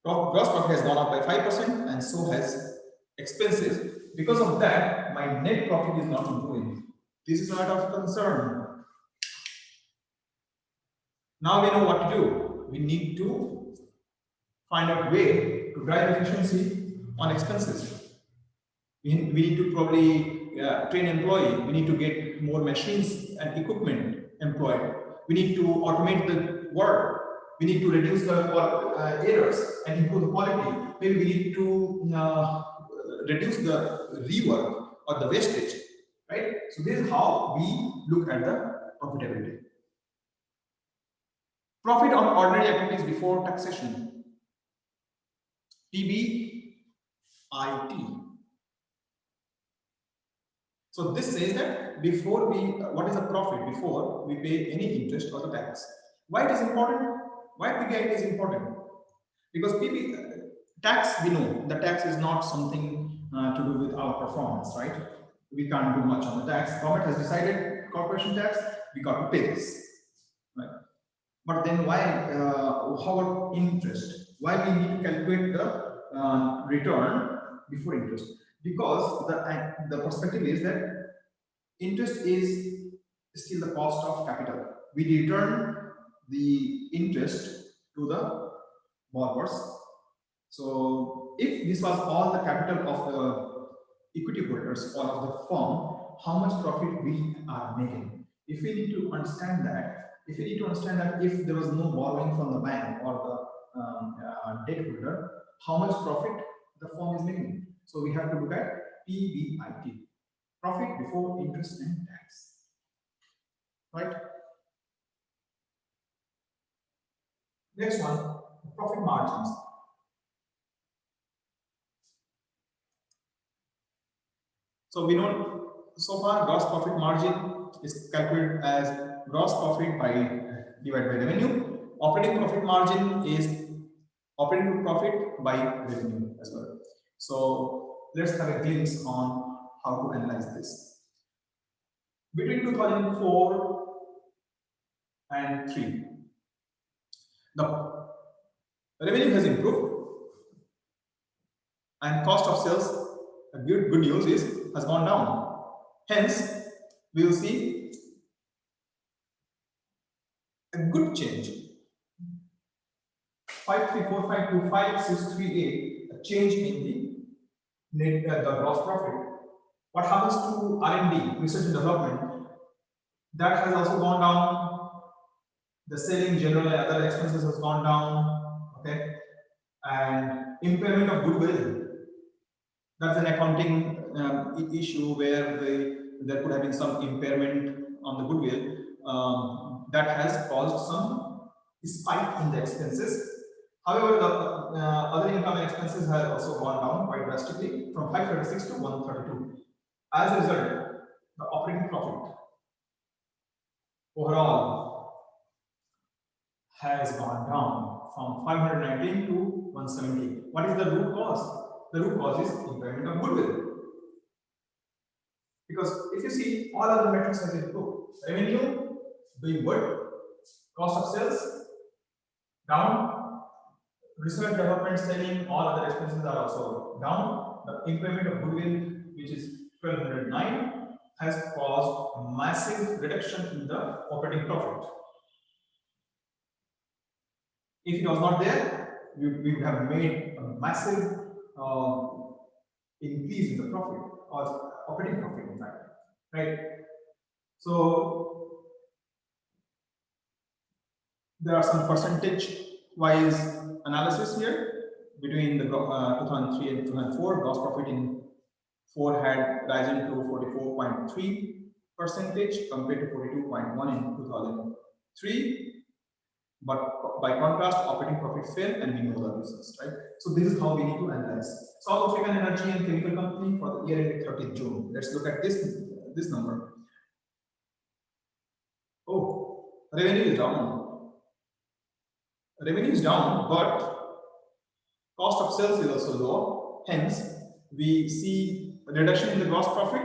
Gross profit has gone up by 5% and so has expenses. Because of that, my net profit is not improving. This is not of concern. Now we know what to do. We need to find a way to drive efficiency on expenses. We need to probably train employee. We need to get more machines and equipment employed. We need to automate the work. We need to reduce the errors and improve the quality. Maybe we need to reduce the rework or the wastage, right? So this is how we look at the profitability. Profit on ordinary activities before taxation. PBIT. So this says that before what is the profit before we pay any interest or the tax? Why it is important? Why PBIT is important? Because tax, we know the tax is not something to do with our performance, right? We can't do much on the tax. Government has decided corporation tax, we got to pay this, right? But then why? How about interest? Why we need to calculate the return before interest? because the perspective is that interest is still the cost of capital. We return the interest to the borrowers. So if this was all the capital of the equity holders or of the firm, how much profit we are making? If we need to understand that, if there was no borrowing from the bank or the debt holder, how much profit the firm is making? So we have to look at PBIT, profit before interest and tax, right? Next one, profit margins. So we know so far gross profit margin is calculated as gross profit by divided by revenue. Operating profit margin is operating profit by revenue as well. So let's have a glimpse on how to analyze this. Between 2004 and 3, the revenue has improved and cost of sales, good news is, has gone down. Hence, we will see a good change. 5345 to 5638, a change in the gross profit. What happens to R&D, research and development? That has also gone down. The selling, general and other expenses has gone down. Okay, and impairment of goodwill. That's an accounting issue where there could have been some impairment on the goodwill that has caused some spike in the expenses. However, the other income and expenses have also gone down quite drastically from 536 to 132. As a result, the operating profit overall has gone down from 519 to 170. What is the root cause? The root cause is impairment of goodwill. Because if you see, all other metrics has improved. Revenue doing good, cost of sales down, research, development, selling, all other expenses are also down. The impairment of goodwill, which is 1209, has caused a massive reduction in the operating profit. If it was not there, we would have made a massive increase in the profit or operating profit, in fact, right? So there are some percentage-wise analysis here between the 2003 and 2004. Gross profit in 4 had risen to 44.3% compared to 42.1 in 2003. But by contrast, operating profit fell, and we know the reasons, right? So this is how we need to analyze. South African Energy and Chemical Company for the year ended 30th June. Let's look at this number. Oh, revenue is down. Revenue is down, but cost of sales is also low. Hence, we see a reduction in the gross profit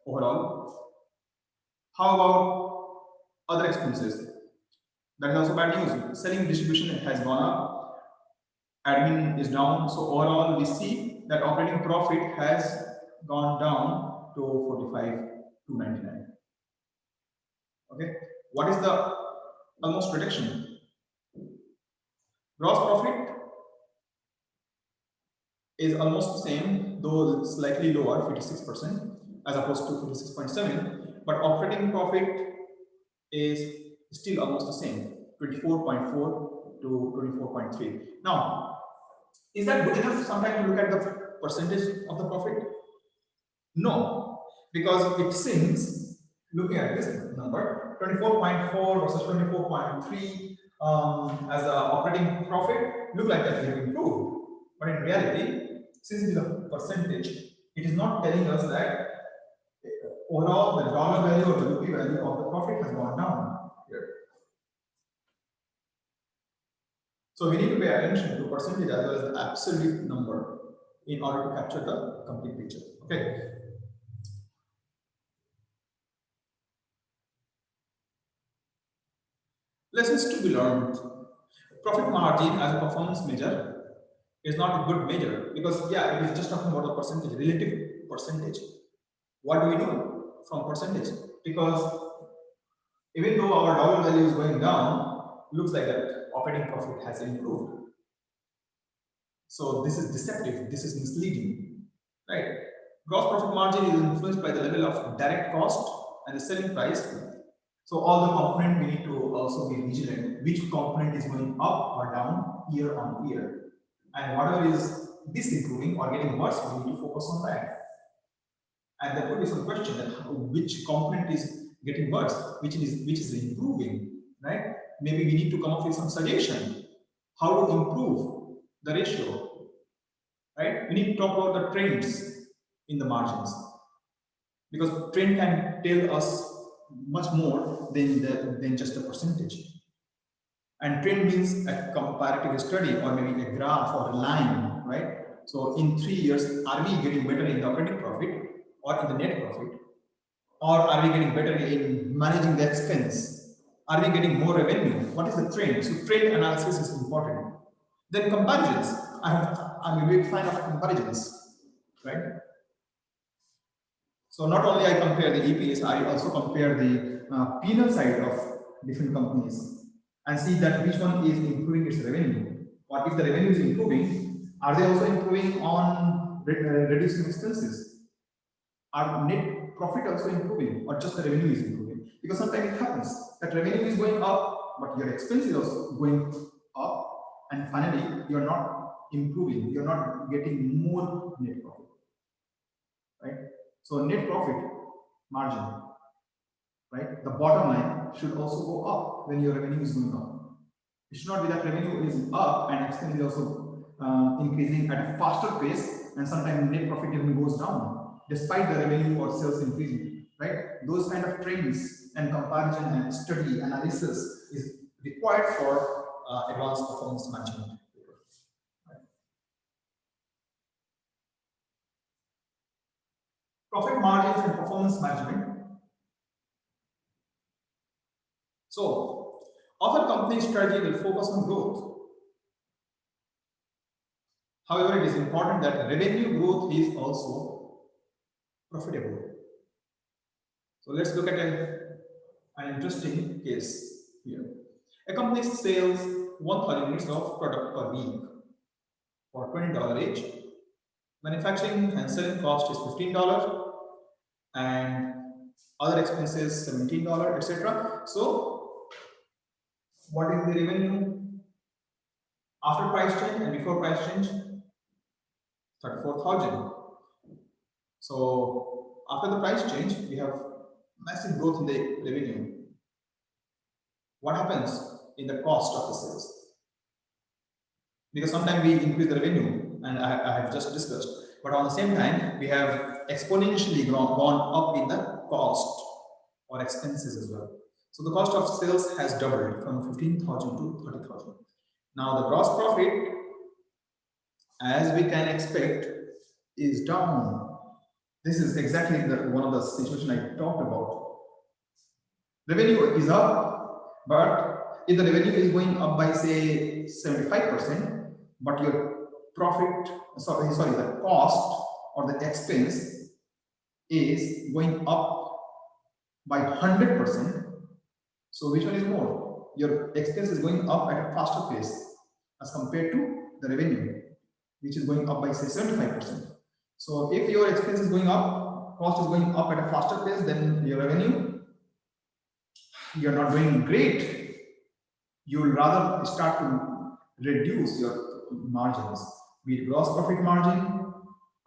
overall. How about other expenses? That is also bad news. Selling distribution has gone up. Admin is down. So overall, we see that operating profit has gone down to 45,299. Okay. What is the almost reduction? Gross profit is almost the same, though slightly lower, 56% as opposed to 56.7. But operating profit is still almost the same, 24.4 to 24.3. Now, is that good enough sometimes to look at the percentage of the profit? No, because it seems, looking at this number, 24.4 versus 24.3 as the operating profit, look like that we have improved. But in reality, since it is a percentage, it is not telling us that overall the dollar value or the rupee value of the profit has gone down here. So we need to pay attention to percentage as well as the absolute number in order to capture the complete picture. Okay. Lessons to be learned. Profit margin as a performance measure is not a good measure because, yeah, it is just talking about the percentage, relative percentage. What do we know from percentage? Because even though our dollar value is going down, looks like that operating profit has improved. So this is deceptive, this is misleading, right? Gross profit margin is influenced by the level of direct cost and the selling price. So all the component we need to also be vigilant, which component is going up or down year on year. And whatever is disimproving or getting worse, we need to focus on that. And there could be some question that which component is getting worse, which is improving, right? Maybe we need to come up with some suggestion how to improve the ratio, right? We need to talk about the trends in the margins, because trend can tell us much more than just a percentage. And trend means a comparative study or maybe a graph or a line, right? So in 3 years, are we getting better in the operating profit or in the net profit? Or are we getting better in managing the expense? Are we getting more revenue? What is the trend? So trend analysis is important. Then comparisons. I'm a big fan of comparisons, right? So not only I compare the EPS, I also compare the P&L side of different companies and see that which one is improving its revenue. Or if the revenue is improving, are they also improving on reducing expenses? Are net profit also improving, or just the revenue is improving? Because sometimes it happens that revenue is going up, but your expense is also going up, and finally you're not improving, you're not getting more net profit, right? So net profit margin, right? The bottom line should also go up when your revenue is going up. It should not be that revenue is up and expense is also increasing at a faster pace, and sometimes net profit even goes down despite the revenue or sales increasing, right? Those kind of trends and comparison and study analysis is required for advanced performance management. Profit margins and performance management. So, our company strategy will focus on growth. However, it is important that revenue growth is also profitable. So let's look at an interesting case here. A company sells 1,000 units of product per week for $20 each. Manufacturing and selling cost is $15, and other expenses $17, etc. So, what is the revenue after price change and before price change? 34,000. So, after the price change, we have massive growth in the revenue. What happens in the cost of the sales? Because sometimes we increase the revenue, and I have just discussed, but on the same time, we have exponentially gone up in the cost or expenses as well. So the cost of sales has doubled from 15,000 to 30,000. Now the gross profit, as we can expect, is down. This is exactly one of the situations I talked about. Revenue is up, but if the revenue is going up by say 75%, but your profit, the cost or the expense is going up by 100%. So which one is more? Your expense is going up at a faster pace as compared to the revenue, which is going up by say 75%. So if your expense is going up, cost is going up at a faster pace than your revenue, you're not doing great. You will rather start to reduce your margins, be it gross profit margin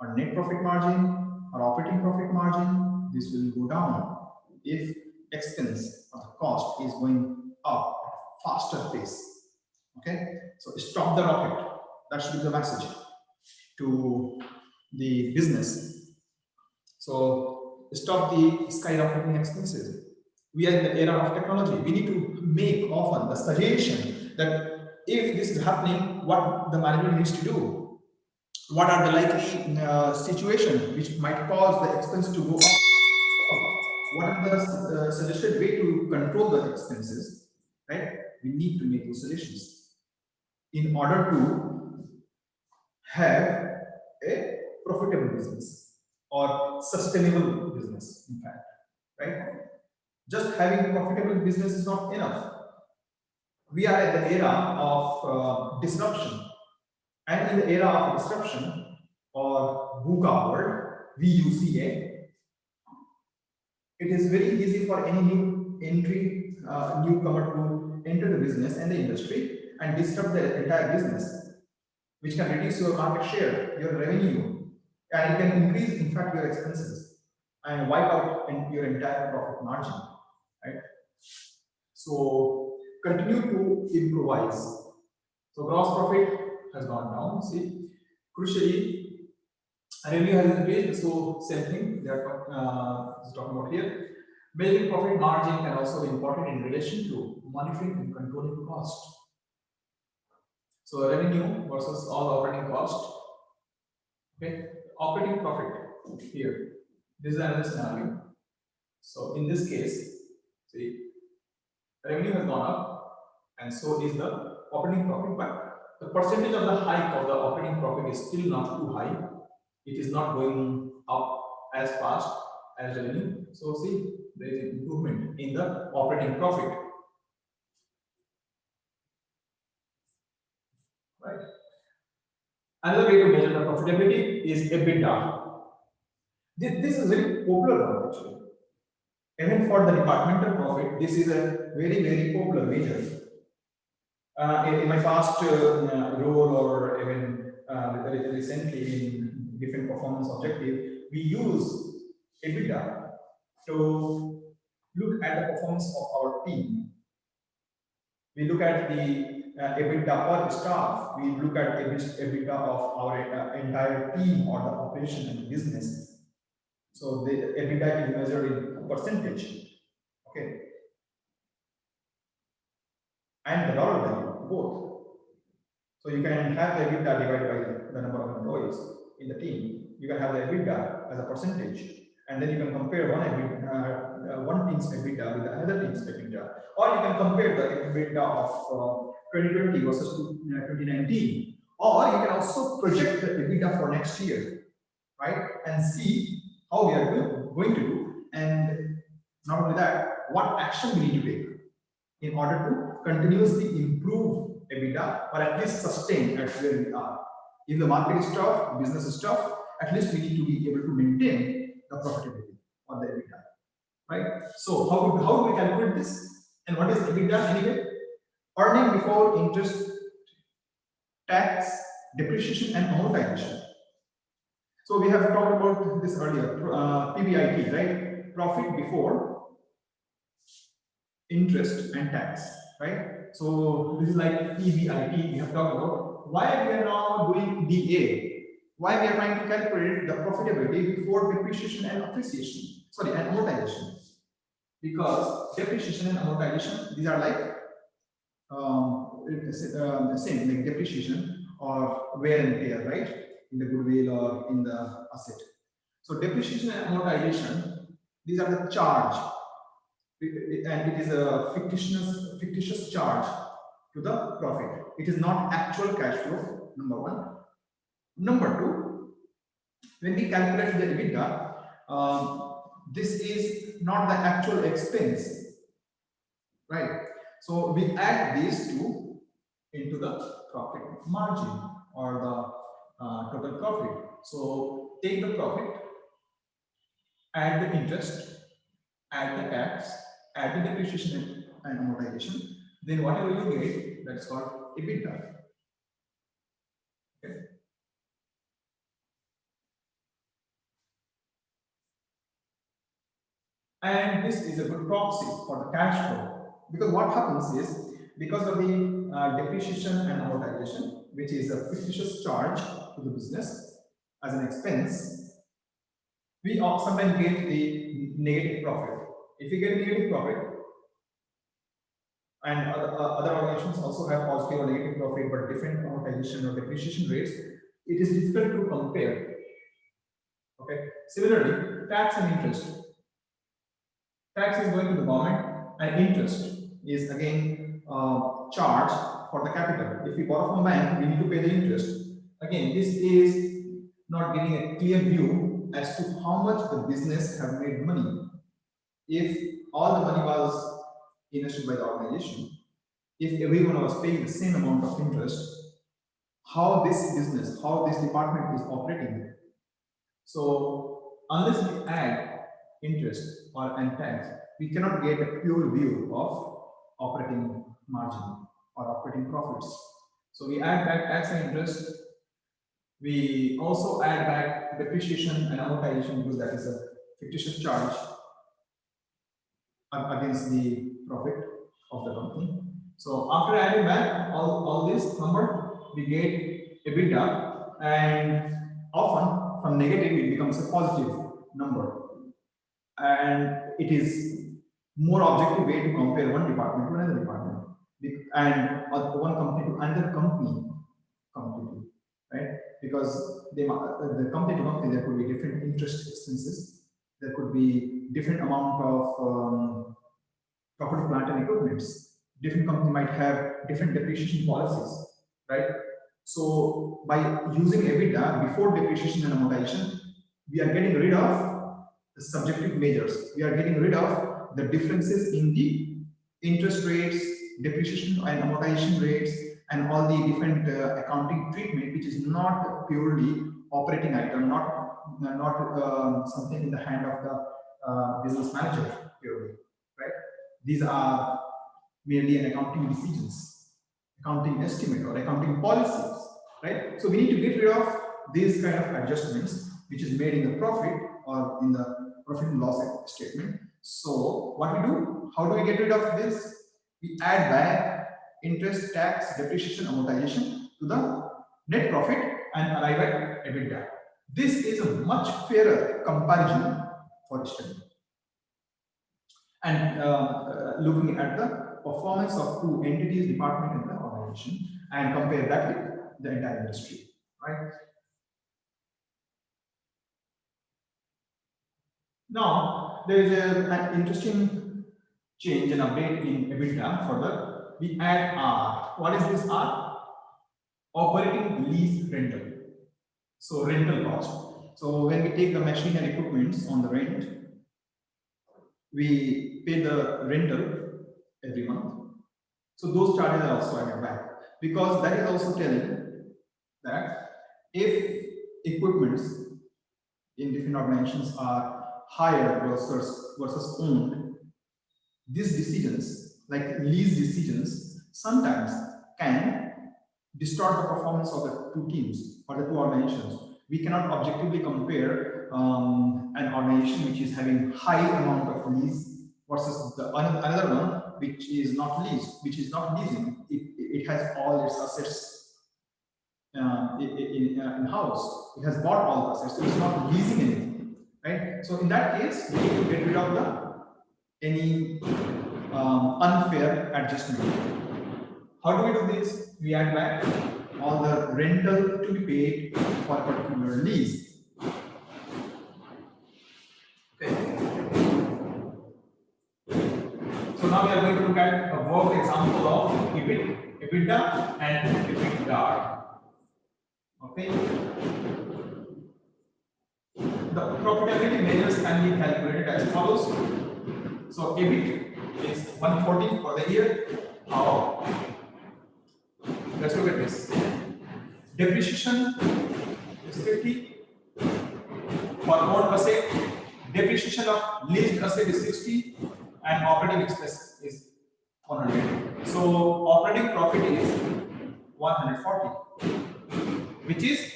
or net profit margin or operating profit margin. This will go down if expense or the cost is going up at a faster pace. Okay, so stop the rocket. That should be the message to the business. So stop the skyrocketing expenses. We are in the era of technology. We need to make often the suggestion that if this is happening, what the management needs to do. What are the likely situations which might cause the expense to go up? What are the suggested way to control the expenses? Right? We need to make those suggestions in order to have a profitable business or sustainable business, in fact, right? Just having profitable business is not enough. We are at the era of disruption, and in the era of disruption, or VUCA word, VUCA, it is very easy for any newcomer to enter the business and the industry and disrupt the entire business, which can reduce your market share, your revenue, and it can increase, in fact, your expenses and wipe out your entire profit margin, right? So continue to improvise. So gross profit has gone down. See, crucially, revenue has increased. So same thing they are talking about here. Measuring profit margin can also be important in relation to monitoring and controlling cost. So revenue versus all operating cost. Okay, operating profit here. This is another scenario. So in this case, see, revenue has gone up, and so is the operating profit, but the percentage of the hike of the operating profit is still not too high. It is not going up as fast as revenue. So see, there is an improvement in the operating profit. Right. Another way to measure the profitability is EBITDA. This is very popular one actually. Even for the departmental profit, this is a very popular measure. In my past role, or even recently in different performance objective, we use EBITDA to look at the performance of our team. We look at the EBITDA per staff. We look at EBITDA of our entire team or the operation and business. So the EBITDA is measured in percentage, okay, and the dollar value, both. So you can have the EBITDA divided by the number of employees in the team. You can have the EBITDA as a percentage, and then you can compare one team's EBITDA with another team's EBITDA, or you can compare the EBITDA of 2020 versus 2019, or you can also project the EBITDA for next year, right, and see how we are going to do, and not only that, what action we need to take in order to continuously improve EBITDA, or at least sustain at where we are. If the market is tough, business is tough, at least we need to be able to maintain the profitability or the EBITDA, right? So how do we calculate this? And what is EBITDA anyway? Earning before interest, tax, depreciation, and amortization. So we have talked about this earlier, PBIT, right? Profit before interest and tax, right? So this is like EBIT we have talked about. Why we are now doing DA? Why we are trying to calculate the profitability before depreciation and appreciation? Sorry, and amortization. Because depreciation and amortization, these are like the same, like depreciation or wear and tear, right? In the goodwill or in the asset. So depreciation and amortization, these are the charge, and it is a fictitious charge to the profit. It is not actual cash flow, number one. Number two, when we calculate the EBITDA, this is not the actual expense, right? So we add these two into the profit margin or the total profit. So take the profit, add the interest, add the tax, add the depreciation and amortization, then whatever you get, that's called EBITDA. Okay. And this is a good proxy for the cash flow, because what happens is, because of the depreciation and amortization, which is a fictitious charge to the business as an expense, we sometimes get the negative profit. If you get negative profit, and other organizations also have positive or negative profit but different amortization or depreciation rates, it is difficult to compare. Okay. Similarly, tax and interest. Tax is going to the government, and interest is again charge for the capital. If we borrow from bank, we need to pay the interest. Again, this is not giving a clear view as to how much the business have made money. If all the money was invested by the organization, if everyone was paying the same amount of interest, how this business, how this department is operating. So unless we add interest or and tax, we cannot get a pure view of operating margin or operating profits. So we add back tax and interest. We also add back depreciation and amortization because that is a fictitious charge against the profit of the company. So after adding back all this number, we get EBITDA, and often from negative it becomes a positive number. And it is more objective way to compare one department to another department and one company to another company completely, right? Because the company to company there could be different interest expenses, there could be different amount of property, plant and equipments. Different company might have different depreciation policies, right? So by using EBITDA before depreciation and amortization, we are getting rid of the subjective measures. We are getting rid of the differences in the interest rates, depreciation and amortization rates, and all the different accounting treatment, which is not purely operating item, not something in the hand of the business manager purely, right? These are merely an accounting decisions, accounting estimate or accounting policies, right? So we need to get rid of these kind of adjustments which is made in the profit or in the profit and loss statement. So what we do, how do we get rid of this? We add back interest, tax, depreciation, amortization to the net profit and arrive at EBITDA. This is a much fairer comparison for study. And looking at the performance of two entities, department, and the organization, and compare that with the entire industry, right? Now, there is an interesting change and update in EBITDA further. We add R. What is this R? Operating lease rental. So rental cost. So when we take the machine and equipments on the rent, we pay the rental every month. So those charges are also added back, because that is also telling that if equipments in different organizations are hired versus owned, these decisions, like lease decisions, sometimes can distort the performance of the two teams or the two organizations. We cannot objectively compare an organization which is having high amount of lease versus the another one which is not leased, which is not leasing. It has all its assets in house. It has bought all the assets, so it's not leasing anything, right? So in that case, we need to get rid of any unfair adjustment. How do we do this? We add back all the rental to be paid for a particular lease. Okay. So now we are going to look at a worked example of EBIT, EBITDA, and EBITDAR. Okay. The profitability measures can be calculated as follows. So EBIT is 140 for the year. How? Let's look at this. Depreciation is 50 for owned asset. Depreciation of leased asset is 60, and operating expense is 100. So operating profit is 140, which is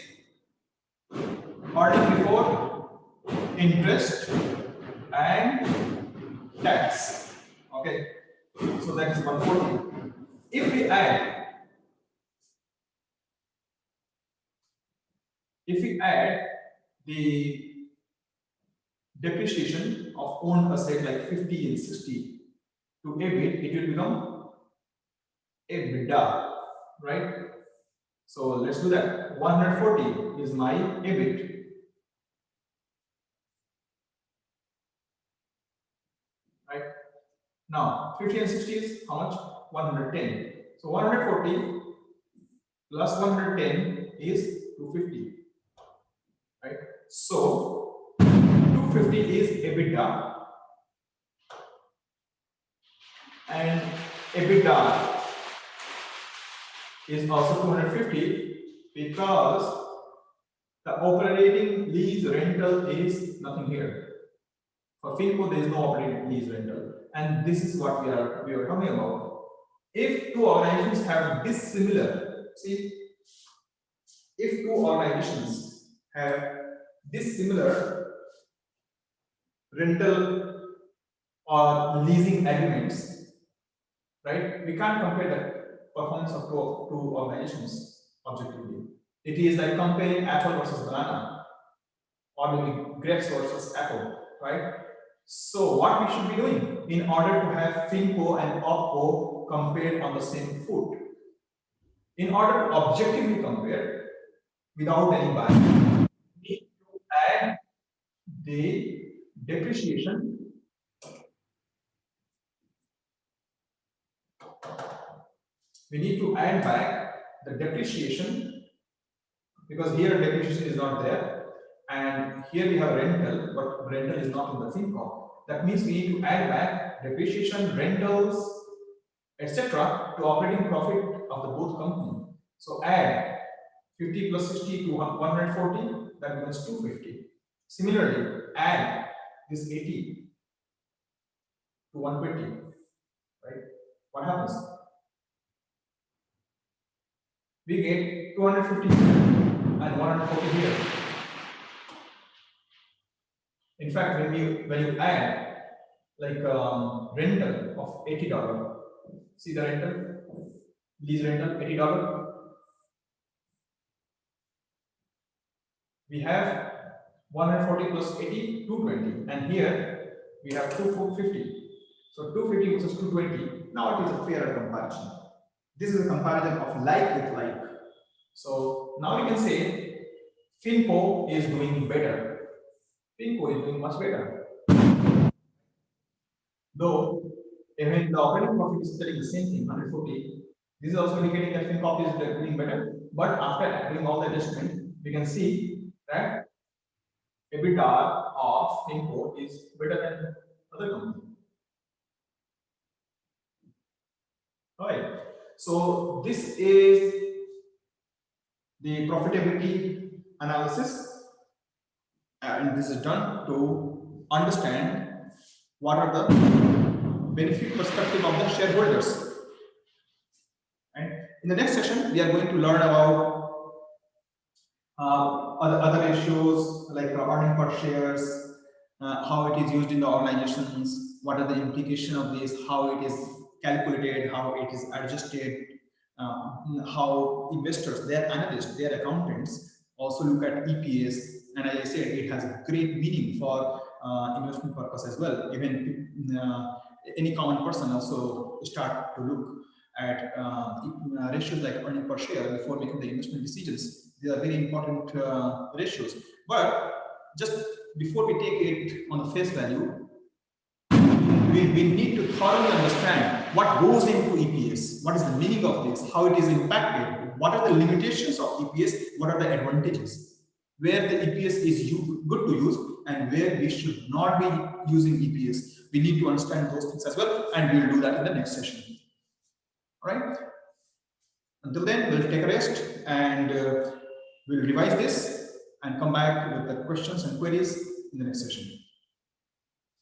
earning before interest and tax. Okay, so that is 140. If we add the depreciation of owned asset like 50 and 60 to EBIT, it will become EBITDA, right? So let's do that. 140 is my EBIT. Right? Now 50 and 60 is how much? 110. So 140 plus 110 is 250. Right? So 250 is EBITDA, and EBITDA is also 250 because the operating lease rental is nothing here. For FinCo, there is no operating lease rental, and this is what we are talking about. If two organizations have dissimilar, see, if two organizations have dissimilar rental or leasing agreements, right? We can't compare the performance of two organizations objectively. It is like comparing apple versus banana, or maybe grapes versus apple, right? So what we should be doing in order to have FinCo and OpCo compared on the same foot? In order to objectively compare without any bias, we need to add the depreciation we need to add back the depreciation, because here depreciation is not there, and here we have rental, but rental is not in the FinCo. That means we need to add back depreciation, rentals, etc. to operating profit of the both company. So add 50 plus 60 to 140, that becomes 250. Similarly, add this 80 to 120, right? What happens? We get 250 here and 140 here. In fact, when you add like rental of $80, see the rental, lease rental $80. We have 140 plus 80, 220, and here we have 250. So 250 versus 220. Now it is a fairer comparison. This is a comparison of like with like. So now we can say FinCo is doing better. FinCo is doing much better. Though even the operating profit is telling the same thing, 140. This is also indicating that FinCo is doing better. But after doing all the adjustment, we can see that EBITDAR of FinCo is better than other company. Alright. So this is the profitability analysis, and this is done to understand what are the benefit perspective of the shareholders. And in the next session, we are going to learn about other ratios like earning per shares, how it is used in the organizations, what are the implications of this, how it is calculated, how it is adjusted, how investors, their analysts, their accountants also look at EPS. And as I said, it has a great meaning for investment purpose as well. Even any common person also start to look at ratios like earning per share before making the investment decisions. These are very important ratios. But just before we take it on the face value, we need to thoroughly understand what goes into EPS, what is the meaning of this, how it is impacted, what are the limitations of EPS, what are the advantages, where the EPS is good to use and where we should not be using EPS. We need to understand those things as well, and we will do that in the next session. All right. Until then, we'll take a rest and we'll revise this and come back with the questions and queries in the next session.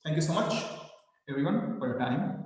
Thank you so much, everyone, for your time.